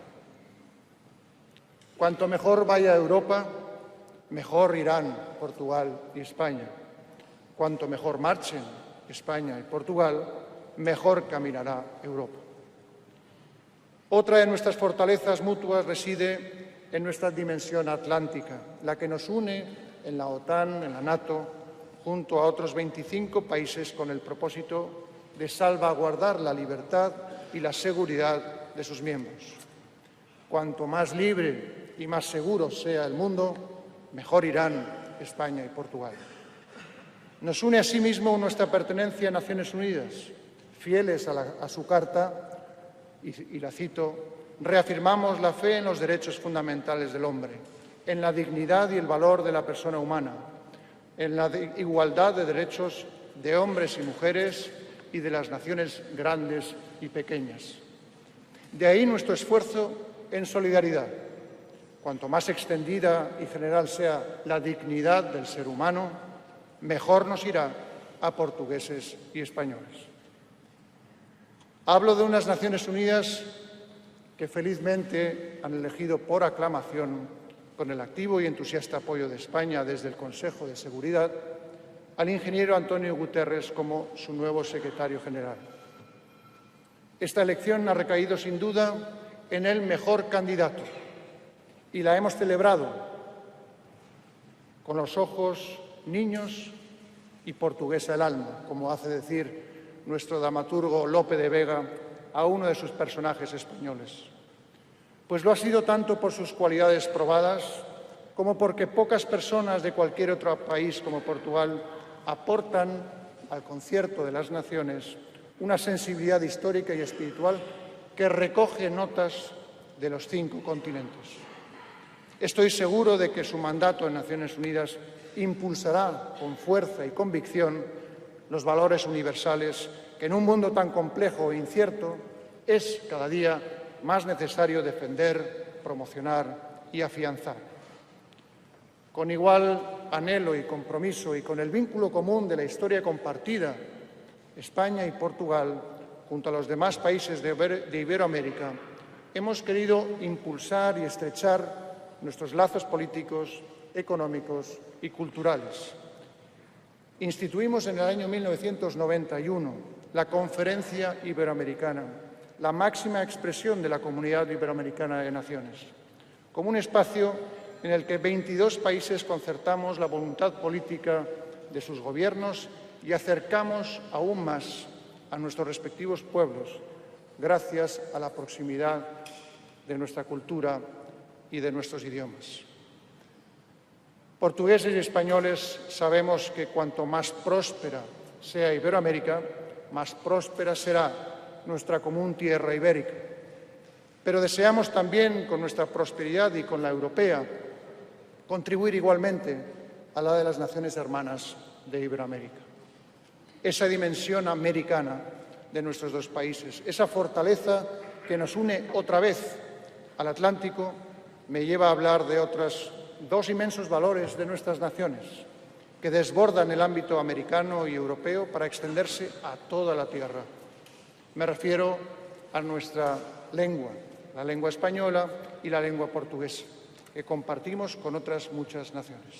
Cuanto mejor vaya Europa, mejor irán Portugal y España. Cuanto mejor marchen España y Portugal, mejor caminará Europa. Otra de nuestras fortalezas mutuas reside en nuestra dimensión atlántica, la que nos une en la OTAN, en la NATO, junto a otros 25 países con el propósito de salvaguardar la libertad y la seguridad de sus miembros. Cuanto más libre y más seguro sea el mundo, mejor irán España y Portugal. Nos une asimismo nuestra pertenencia a Naciones Unidas, fieles a su Carta, y la cito, reafirmamos la fe en los derechos fundamentales del hombre, en la dignidad y el valor de la persona humana, en la igualdad de derechos de hombres y mujeres y de las naciones grandes y pequeñas. De ahí nuestro esfuerzo en solidaridad. cuanto más extendida y general sea la dignidad del ser humano, mejor nos irá a portugueses y españoles. Hablo de unas Naciones Unidas que felizmente han elegido por aclamación, con el activo y entusiasta apoyo de España desde el Consejo de Seguridad, al ingeniero António Guterres como su nuevo secretario general. Esta elección ha recaído sin duda en el mejor candidato y la hemos celebrado con los ojos niños y portuguesa el alma, como hace decir nuestro dramaturgo Lope de Vega a uno de sus personajes españoles. Pues lo ha sido tanto por sus cualidades probadas como porque pocas personas de cualquier otro país como Portugal aportan al concierto de las naciones una sensibilidad histórica y espiritual que recoge notas de los 5 continentes. Estoy seguro de que su mandato en Naciones Unidas impulsará con fuerza y convicción los valores universales que en un mundo tan complejo e incierto es cada día más necesario defender, promocionar y afianzar. Con igual anhelo y compromiso y con el vínculo común de la historia compartida, España y Portugal, junto a los demás países de Iberoamérica, hemos querido impulsar y estrechar nuestros lazos políticos, económicos y culturales. Instituimos en el año 1991 la Conferencia Iberoamericana, la máxima expresión de la Comunidad Iberoamericana de Naciones, como un espacio en el que 22 países concertamos la voluntad política de sus gobiernos y acercamos aún más a nuestros respectivos pueblos, gracias a la proximidad de nuestra cultura y de nuestros idiomas. Portugueses y españoles sabemos que cuanto más próspera sea Iberoamérica, más próspera será nuestra común tierra ibérica. Pero deseamos también, con nuestra prosperidad y con la europea, contribuir igualmente a la de las naciones hermanas de Iberoamérica. Esa dimensión americana de nuestros dos países, esa fortaleza que nos une otra vez al Atlántico, me lleva a hablar de otros 2 inmensos valores de nuestras naciones, que desbordan el ámbito americano y europeo para extenderse a toda la tierra. Me refiero a nuestra lengua, la lengua española y la lengua portuguesa, que compartimos con otras muchas naciones.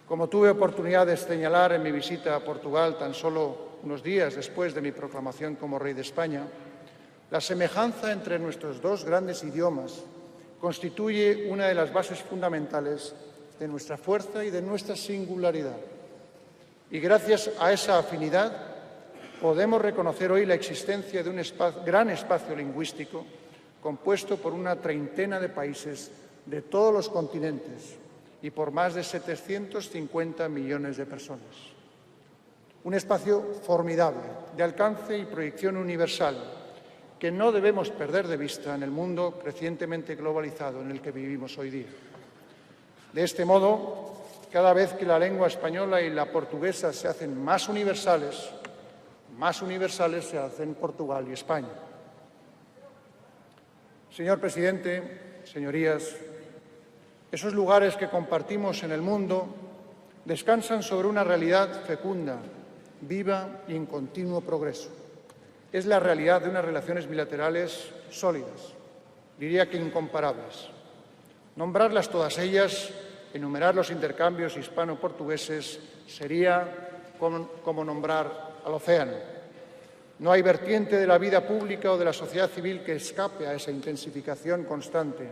Como tuve oportunidad de señalar en mi visita a Portugal tan solo unos días después de mi proclamación como rey de España, la semejanza entre nuestros 2 grandes idiomas constituye una de las bases fundamentales de nuestra fuerza y de nuestra singularidad. Y gracias a esa afinidad podemos reconocer hoy la existencia de un gran espacio lingüístico compuesto por una treintena de países de todos los continentes y por más de 750 millones de personas. Un espacio formidable, de alcance y proyección universal, que no debemos perder de vista en el mundo crecientemente globalizado en el que vivimos hoy día. De este modo, cada vez que la lengua española y la portuguesa se hacen más universales se hacen Portugal y España. Señor presidente, señorías, esos lugares que compartimos en el mundo descansan sobre una realidad fecunda, viva y en continuo progreso. Es la realidad de unas relaciones bilaterales sólidas, diría que incomparables. Nombrarlas todas ellas, enumerar los intercambios hispano-portugueses, sería como nombrar al océano. No hay vertiente de la vida pública o de la sociedad civil que escape a esa intensificación constante,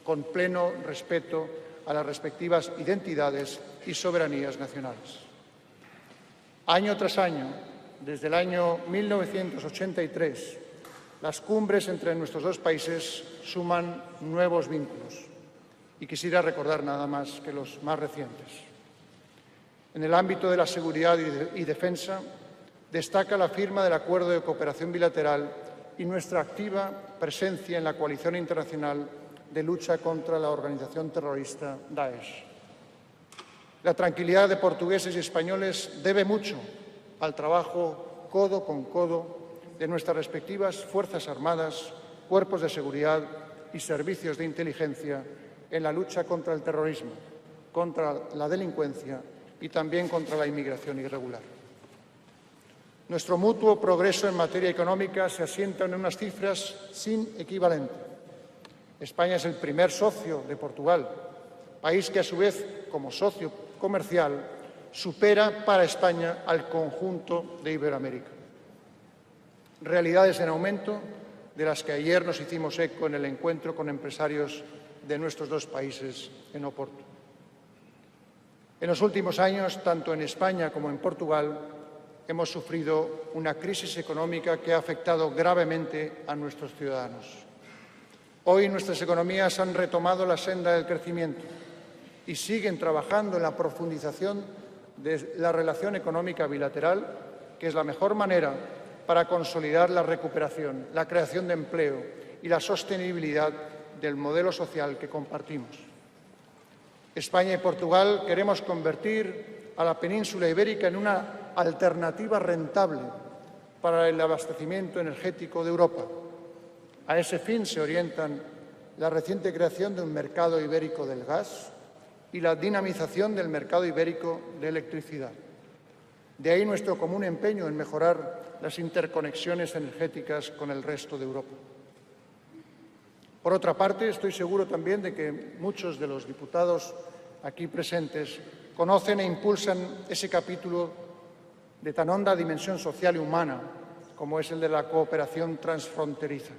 con pleno respeto a las respectivas identidades y soberanías nacionales. Año tras año, desde el año 1983, las cumbres entre nuestros 2 países suman nuevos vínculos. Y quisiera recordar nada más que los más recientes. En el ámbito de la seguridad y defensa, destaca la firma del Acuerdo de Cooperación Bilateral y nuestra activa presencia en la coalición internacional de lucha contra la organización terrorista Daesh. La tranquilidad de portugueses y españoles debe mucho al trabajo codo con codo de nuestras respectivas Fuerzas Armadas, cuerpos de seguridad y servicios de inteligencia en la lucha contra el terrorismo, contra la delincuencia y también contra la inmigración irregular. Nuestro mutuo progreso en materia económica se asienta en unas cifras sin equivalente. España es el primer socio de Portugal, país que a su vez, como socio comercial, supera para España al conjunto de Iberoamérica. Realidades en aumento de las que ayer nos hicimos eco en el encuentro con empresarios de nuestros dos países en Oporto. En los últimos años, tanto en España como en Portugal, hemos sufrido una crisis económica que ha afectado gravemente a nuestros ciudadanos. Hoy nuestras economías han retomado la senda del crecimiento y siguen trabajando en la profundización de la relación económica bilateral, que es la mejor manera para consolidar la recuperación, la creación de empleo y la sostenibilidad del modelo social que compartimos. España y Portugal queremos convertir a la península ibérica en una alternativa rentable para el abastecimiento energético de Europa. A ese fin se orientan la reciente creación de un mercado ibérico del gas y la dinamización del mercado ibérico de electricidad. De ahí nuestro común empeño en mejorar las interconexiones energéticas con el resto de Europa. Por otra parte, estoy seguro también de que muchos de los diputados aquí presentes conocen e impulsan ese capítulo de tan honda dimensión social y humana como es el de la cooperación transfronteriza,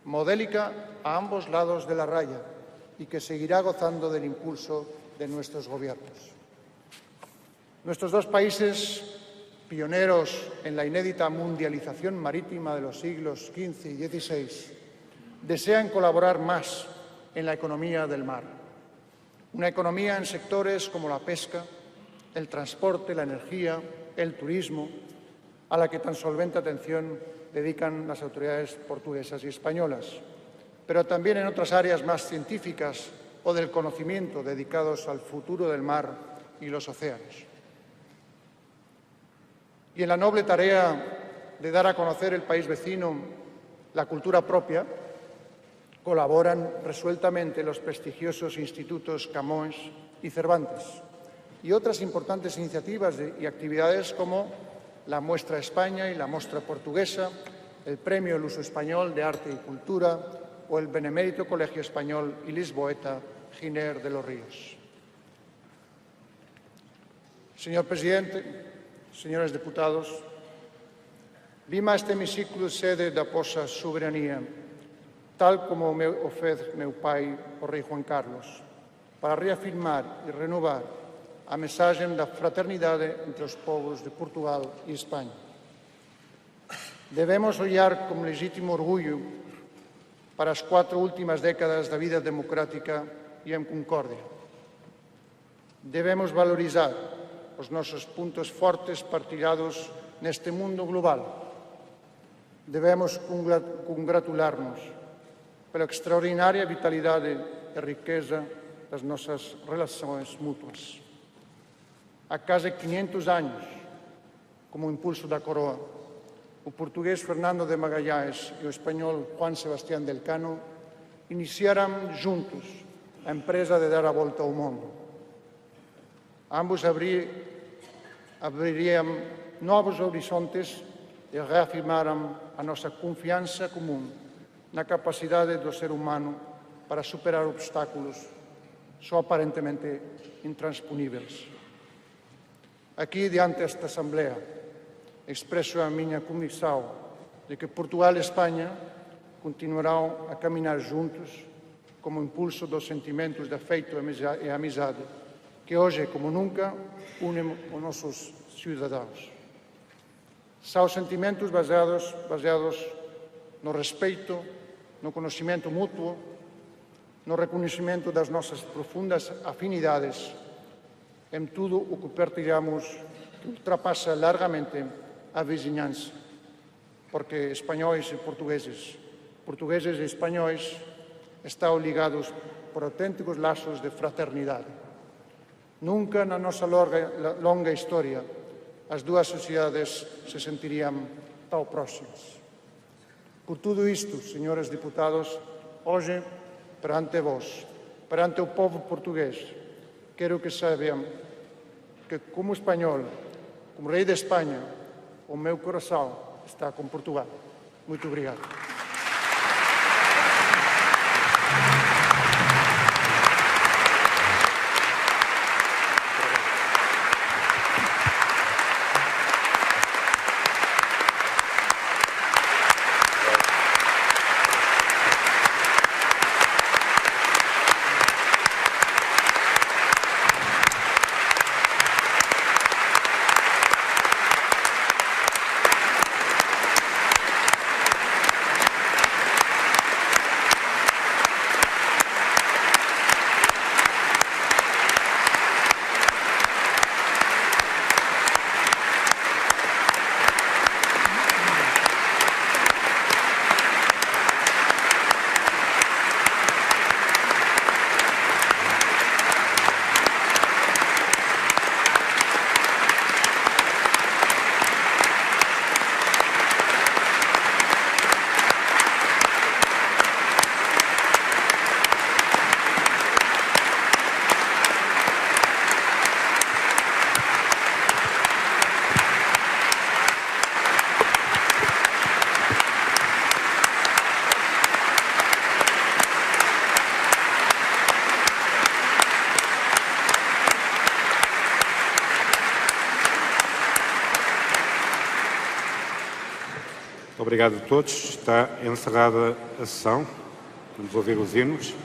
modélica a ambos lados de la raya y que seguirá gozando del impulso de nuestros gobiernos. Nuestros dos países, pioneros en la inédita mundialización marítima de los siglos XV y XVI, desean colaborar más en la economía del mar. Una economía en sectores como la pesca, el transporte, la energía, el turismo, a la que tan solvente atención dedican las autoridades portuguesas y españolas, pero también en otras áreas más científicas o del conocimiento dedicados al futuro del mar y los océanos. Y en la noble tarea de dar a conocer el país vecino la cultura propia, colaboran resueltamente los prestigiosos institutos Camões y Cervantes y otras importantes iniciativas y actividades como la Muestra España y la Mostra Portuguesa, el Premio Luso-Español de Arte y Cultura o el Benemérito Colegio Español y Lisboeta Giner de los Ríos. Señor presidente, señores deputados, vim a este hemiciclo sede da vosa soberanía, tal como o fez meu pai, o rei Juan Carlos, para reafirmar e renovar a mensaxe da fraternidade entre os povos de Portugal e España. Debemos olhar con legítimo orgullo para as 4 últimas décadas da vida democrática e en concordia. Debemos valorizar os nosos puntos fortes partilhados neste mundo global. Debemos congratular-nos pela extraordinaria vitalidade e riqueza das nossas relações mútuas. Há quase 500 anos, como impulso da coroa, o português Fernando de Magalhães e o espanhol Juan Sebastián del Cano iniciaram juntos a empresa de dar a volta ao mundo. Ambos abrirían novos horizontes e reafirmaram a nossa confiança comum na capacidade do ser humano para superar obstáculos só aparentemente intransponíveis. Aqui, diante desta Assembleia, expresso a minha convicção de que Portugal e Espanha continuarão a caminhar juntos como impulso dos sentimentos de afeto e amizade que hoje, como nunca, unem os nossos cidadãos. São sentimentos baseados no respeito, no conhecimento mútuo, no reconhecimento das nossas profundas afinidades em tudo o que partilhamos que ultrapassa largamente a vizinhança, porque espanhóis e portugueses e espanhóis estão ligados por auténticos laços de fraternidade. Nunca na nossa longa história as duas sociedades se sentiriam tão próximas. Por tudo isto, senhores deputados, hoje, perante vós, perante o povo português, quero que saibam que, como espanhol, como rei de Espanha, o meu coração está com Portugal. Muito obrigado. Obrigado a todos. Está encerrada a sessão. Vamos ouvir os hinos.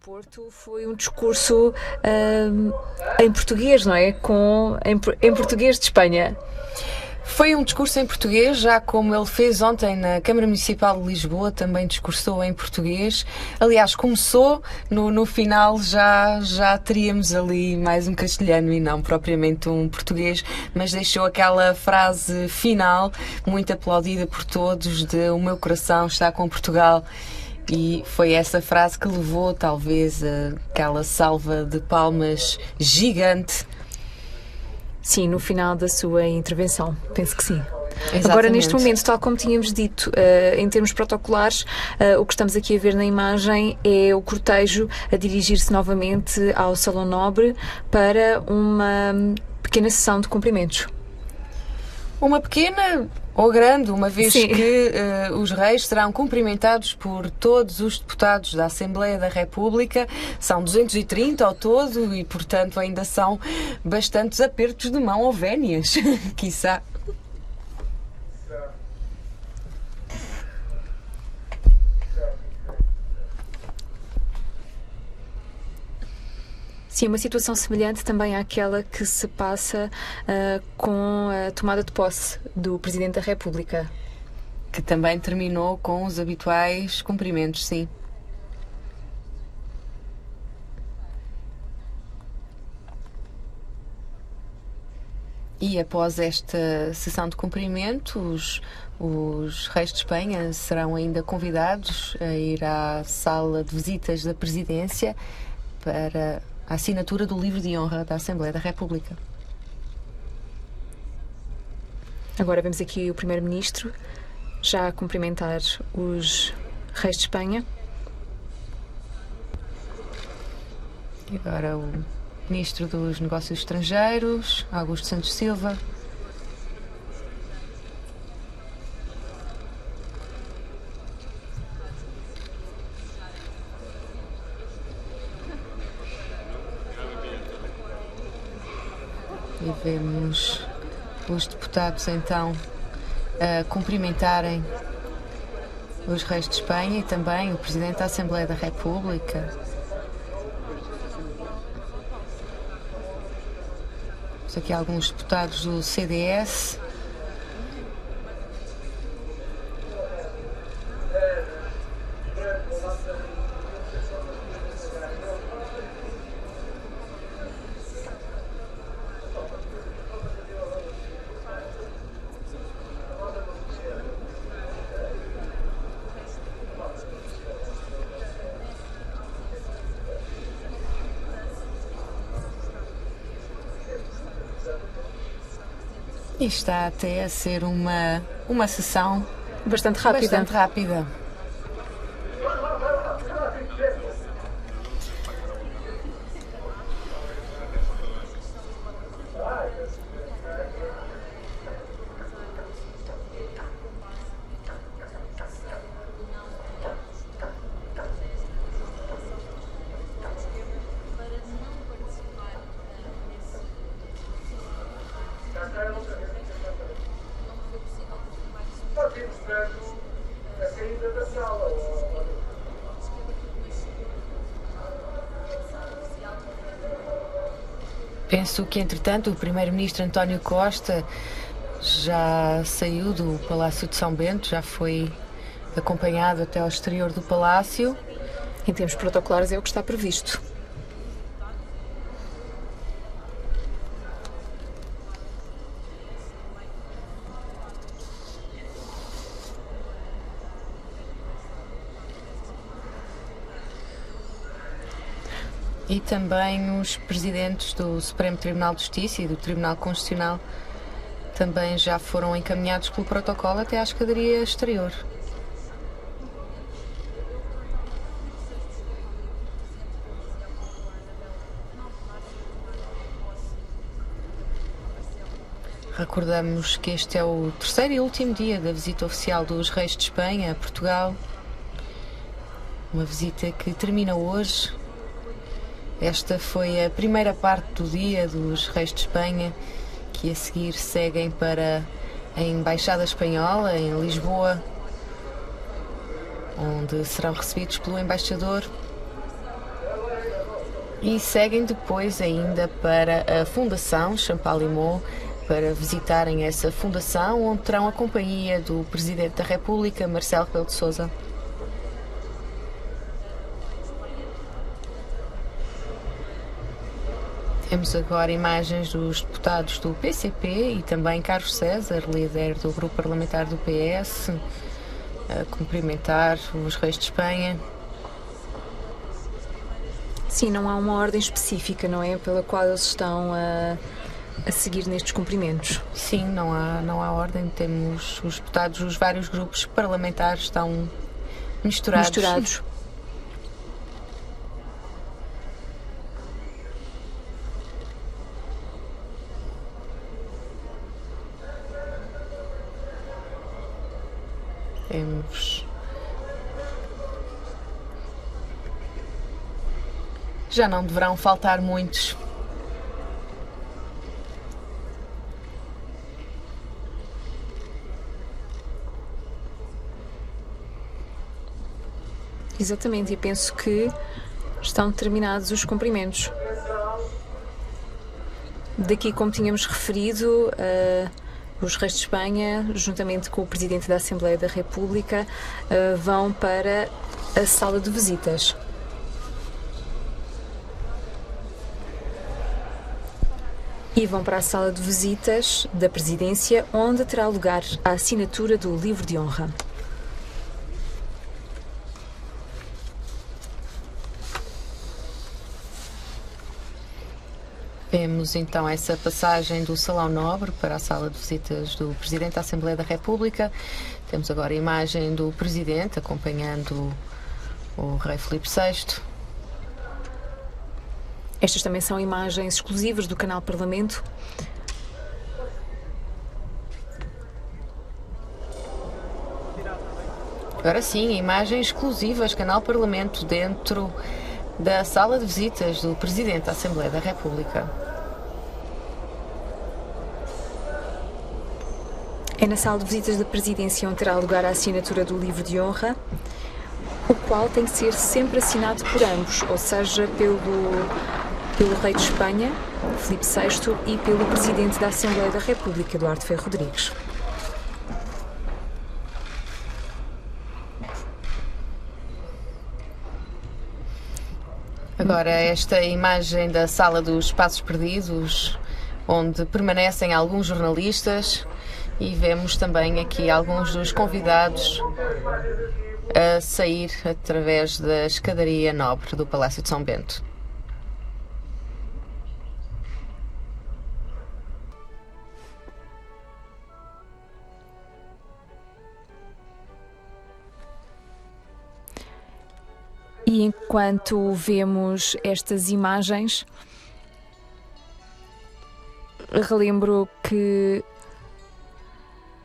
Porto foi um discurso em português, não é? Em português de Espanha. Foi um discurso em português, já como ele fez ontem na Câmara Municipal de Lisboa, também discursou em português. Aliás, começou, no final já teríamos ali mais um castelhano e não propriamente um português, mas deixou aquela frase final, muito aplaudida por todos, de "o meu coração está com Portugal". E foi essa frase que levou talvez aquela salva de palmas gigante. Sim, no final da sua intervenção, penso que sim. Exatamente. Agora, neste momento, tal como tínhamos dito, em termos protocolares, o que estamos aqui a ver na imagem é o cortejo a dirigir-se novamente ao Salão Nobre para uma pequena sessão de cumprimentos. Uma pequena ou grande, uma vez Sim. que os reis serão cumprimentados por todos os deputados da Assembleia da República. São 230 ao todo e, portanto, ainda são bastantes apertos de mão ou vénias, quiçá. Sim, uma situação semelhante também àquela que se passa com a tomada de posse do Presidente da República. Que também terminou com os habituais cumprimentos, sim. E após esta sessão de cumprimentos, os reis de Espanha serão ainda convidados a ir à sala de visitas da Presidência para a assinatura do livro de honra da Assembleia da República. Agora vemos aqui o Primeiro-Ministro já a cumprimentar os reis de Espanha. E agora o Ministro dos Negócios Estrangeiros, Augusto Santos Silva. E vemos os deputados então a cumprimentarem os reis de Espanha e também o Presidente da Assembleia da República. Temos aqui alguns deputados do CDS. E está até a ser uma sessão Bastante rápida. bastante rápida. Penso que, entretanto, o Primeiro-Ministro António Costa já saiu do Palácio de São Bento, já foi acompanhado até ao exterior do Palácio. Em termos protocolares é o que está previsto. E também os presidentes do Supremo Tribunal de Justiça e do Tribunal Constitucional também já foram encaminhados pelo protocolo até à escadaria exterior. Recordamos que este é o terceiro e último dia da visita oficial dos reis de Espanha a Portugal. Uma visita que termina hoje. Esta foi a primeira parte do dia dos reis de Espanha, que a seguir seguem para a Embaixada Espanhola em Lisboa, onde serão recebidos pelo embaixador, e seguem depois ainda para a Fundação Champalimau, para visitarem essa fundação, onde terão a companhia do Presidente da República, Marcelo Rebelo de Sousa. Temos agora imagens dos deputados do PCP e também Carlos César, líder do grupo parlamentar do PS, a cumprimentar os reis de Espanha. Sim, não há uma ordem específica, não é? Pela qual eles estão a seguir nestes cumprimentos. Sim, não há ordem. Temos os deputados, os vários grupos parlamentares estão misturados. Já não deverão faltar muitos. Exatamente, e penso que estão terminados os cumprimentos. Daqui, como tínhamos referido, os reis de Espanha, juntamente com o Presidente da Assembleia da República, vão para a sala de visitas. E vão para a sala de visitas da Presidência, onde terá lugar a assinatura do livro de honra. Vemos então essa passagem do Salão Nobre para a sala de visitas do Presidente da Assembleia da República. Temos agora a imagem do Presidente acompanhando o Rei Filipe VI. Estas também são imagens exclusivas do canal Parlamento. Agora sim, imagens exclusivas, canal Parlamento, dentro da sala de visitas do Presidente da Assembleia da República. É na sala de visitas da Presidência onde terá lugar a assinatura do livro de honra, o qual tem que ser sempre assinado por ambos, ou seja, pelo Rei de Espanha, Filipe VI, e pelo Presidente da Assembleia da República, Eduardo Ferro Rodrigues. Agora esta imagem da Sala dos Passos Perdidos, onde permanecem alguns jornalistas, e vemos também aqui alguns dos convidados a sair através da escadaria nobre do Palácio de São Bento. E enquanto vemos estas imagens, relembro que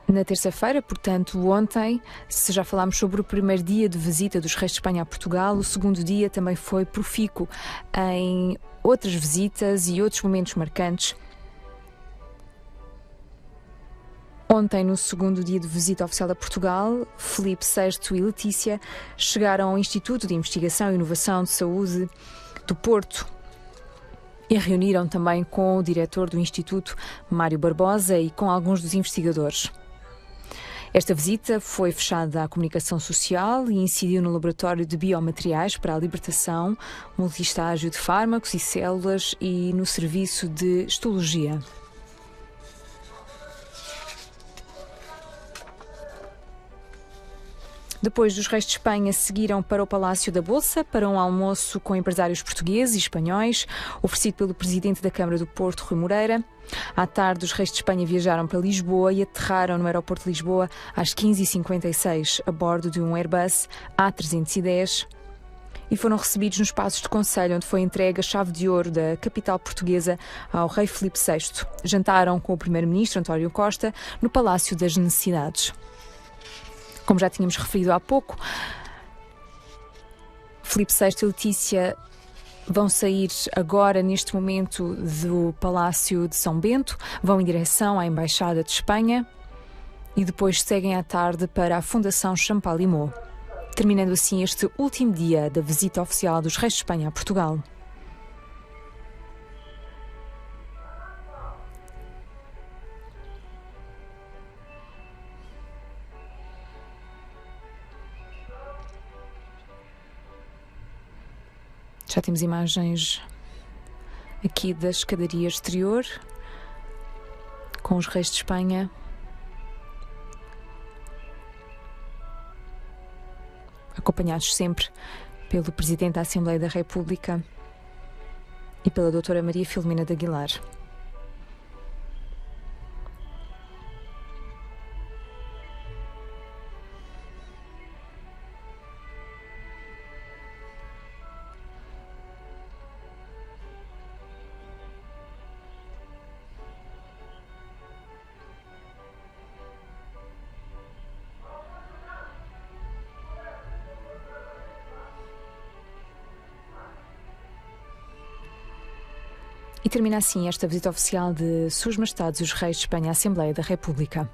na terça-feira, portanto ontem, se já falámos sobre o primeiro dia de visita dos reis de Espanha a Portugal, o segundo dia também foi profícuo em outras visitas e outros momentos marcantes. Ontem, no segundo dia de visita oficial a Portugal, Filipe VI e Letícia chegaram ao Instituto de Investigação e Inovação de Saúde do Porto e reuniram também com o diretor do Instituto, Mário Barbosa, e com alguns dos investigadores. Esta visita foi fechada à comunicação social e incidiu no laboratório de biomateriais para a libertação, multistágio de fármacos e células e no serviço de histologia. Depois dos reis de Espanha, seguiram para o Palácio da Bolsa para um almoço com empresários portugueses e espanhóis, oferecido pelo presidente da Câmara do Porto, Rui Moreira. À tarde, os reis de Espanha viajaram para Lisboa e aterraram no aeroporto de Lisboa às 15h56, a bordo de um Airbus A310, e foram recebidos nos Passos de Conselho, onde foi entregue a chave de ouro da capital portuguesa ao rei Filipe VI. Jantaram com o primeiro-ministro, António Costa, no Palácio das Necessidades. Como já tínhamos referido há pouco, Filipe VI e Letícia vão sair agora, neste momento, do Palácio de São Bento, vão em direção à Embaixada de Espanha e depois seguem à tarde para a Fundação Champalimau, terminando assim este último dia da visita oficial dos reis de Espanha a Portugal. Já temos imagens aqui da escadaria exterior, com os reis de Espanha. Acompanhados sempre pelo Presidente da Assembleia da República e pela Doutora Maria Filomena de Aguilar. E termina assim esta visita oficial de Suas Majestades os Reis de Espanha à Assembleia da República.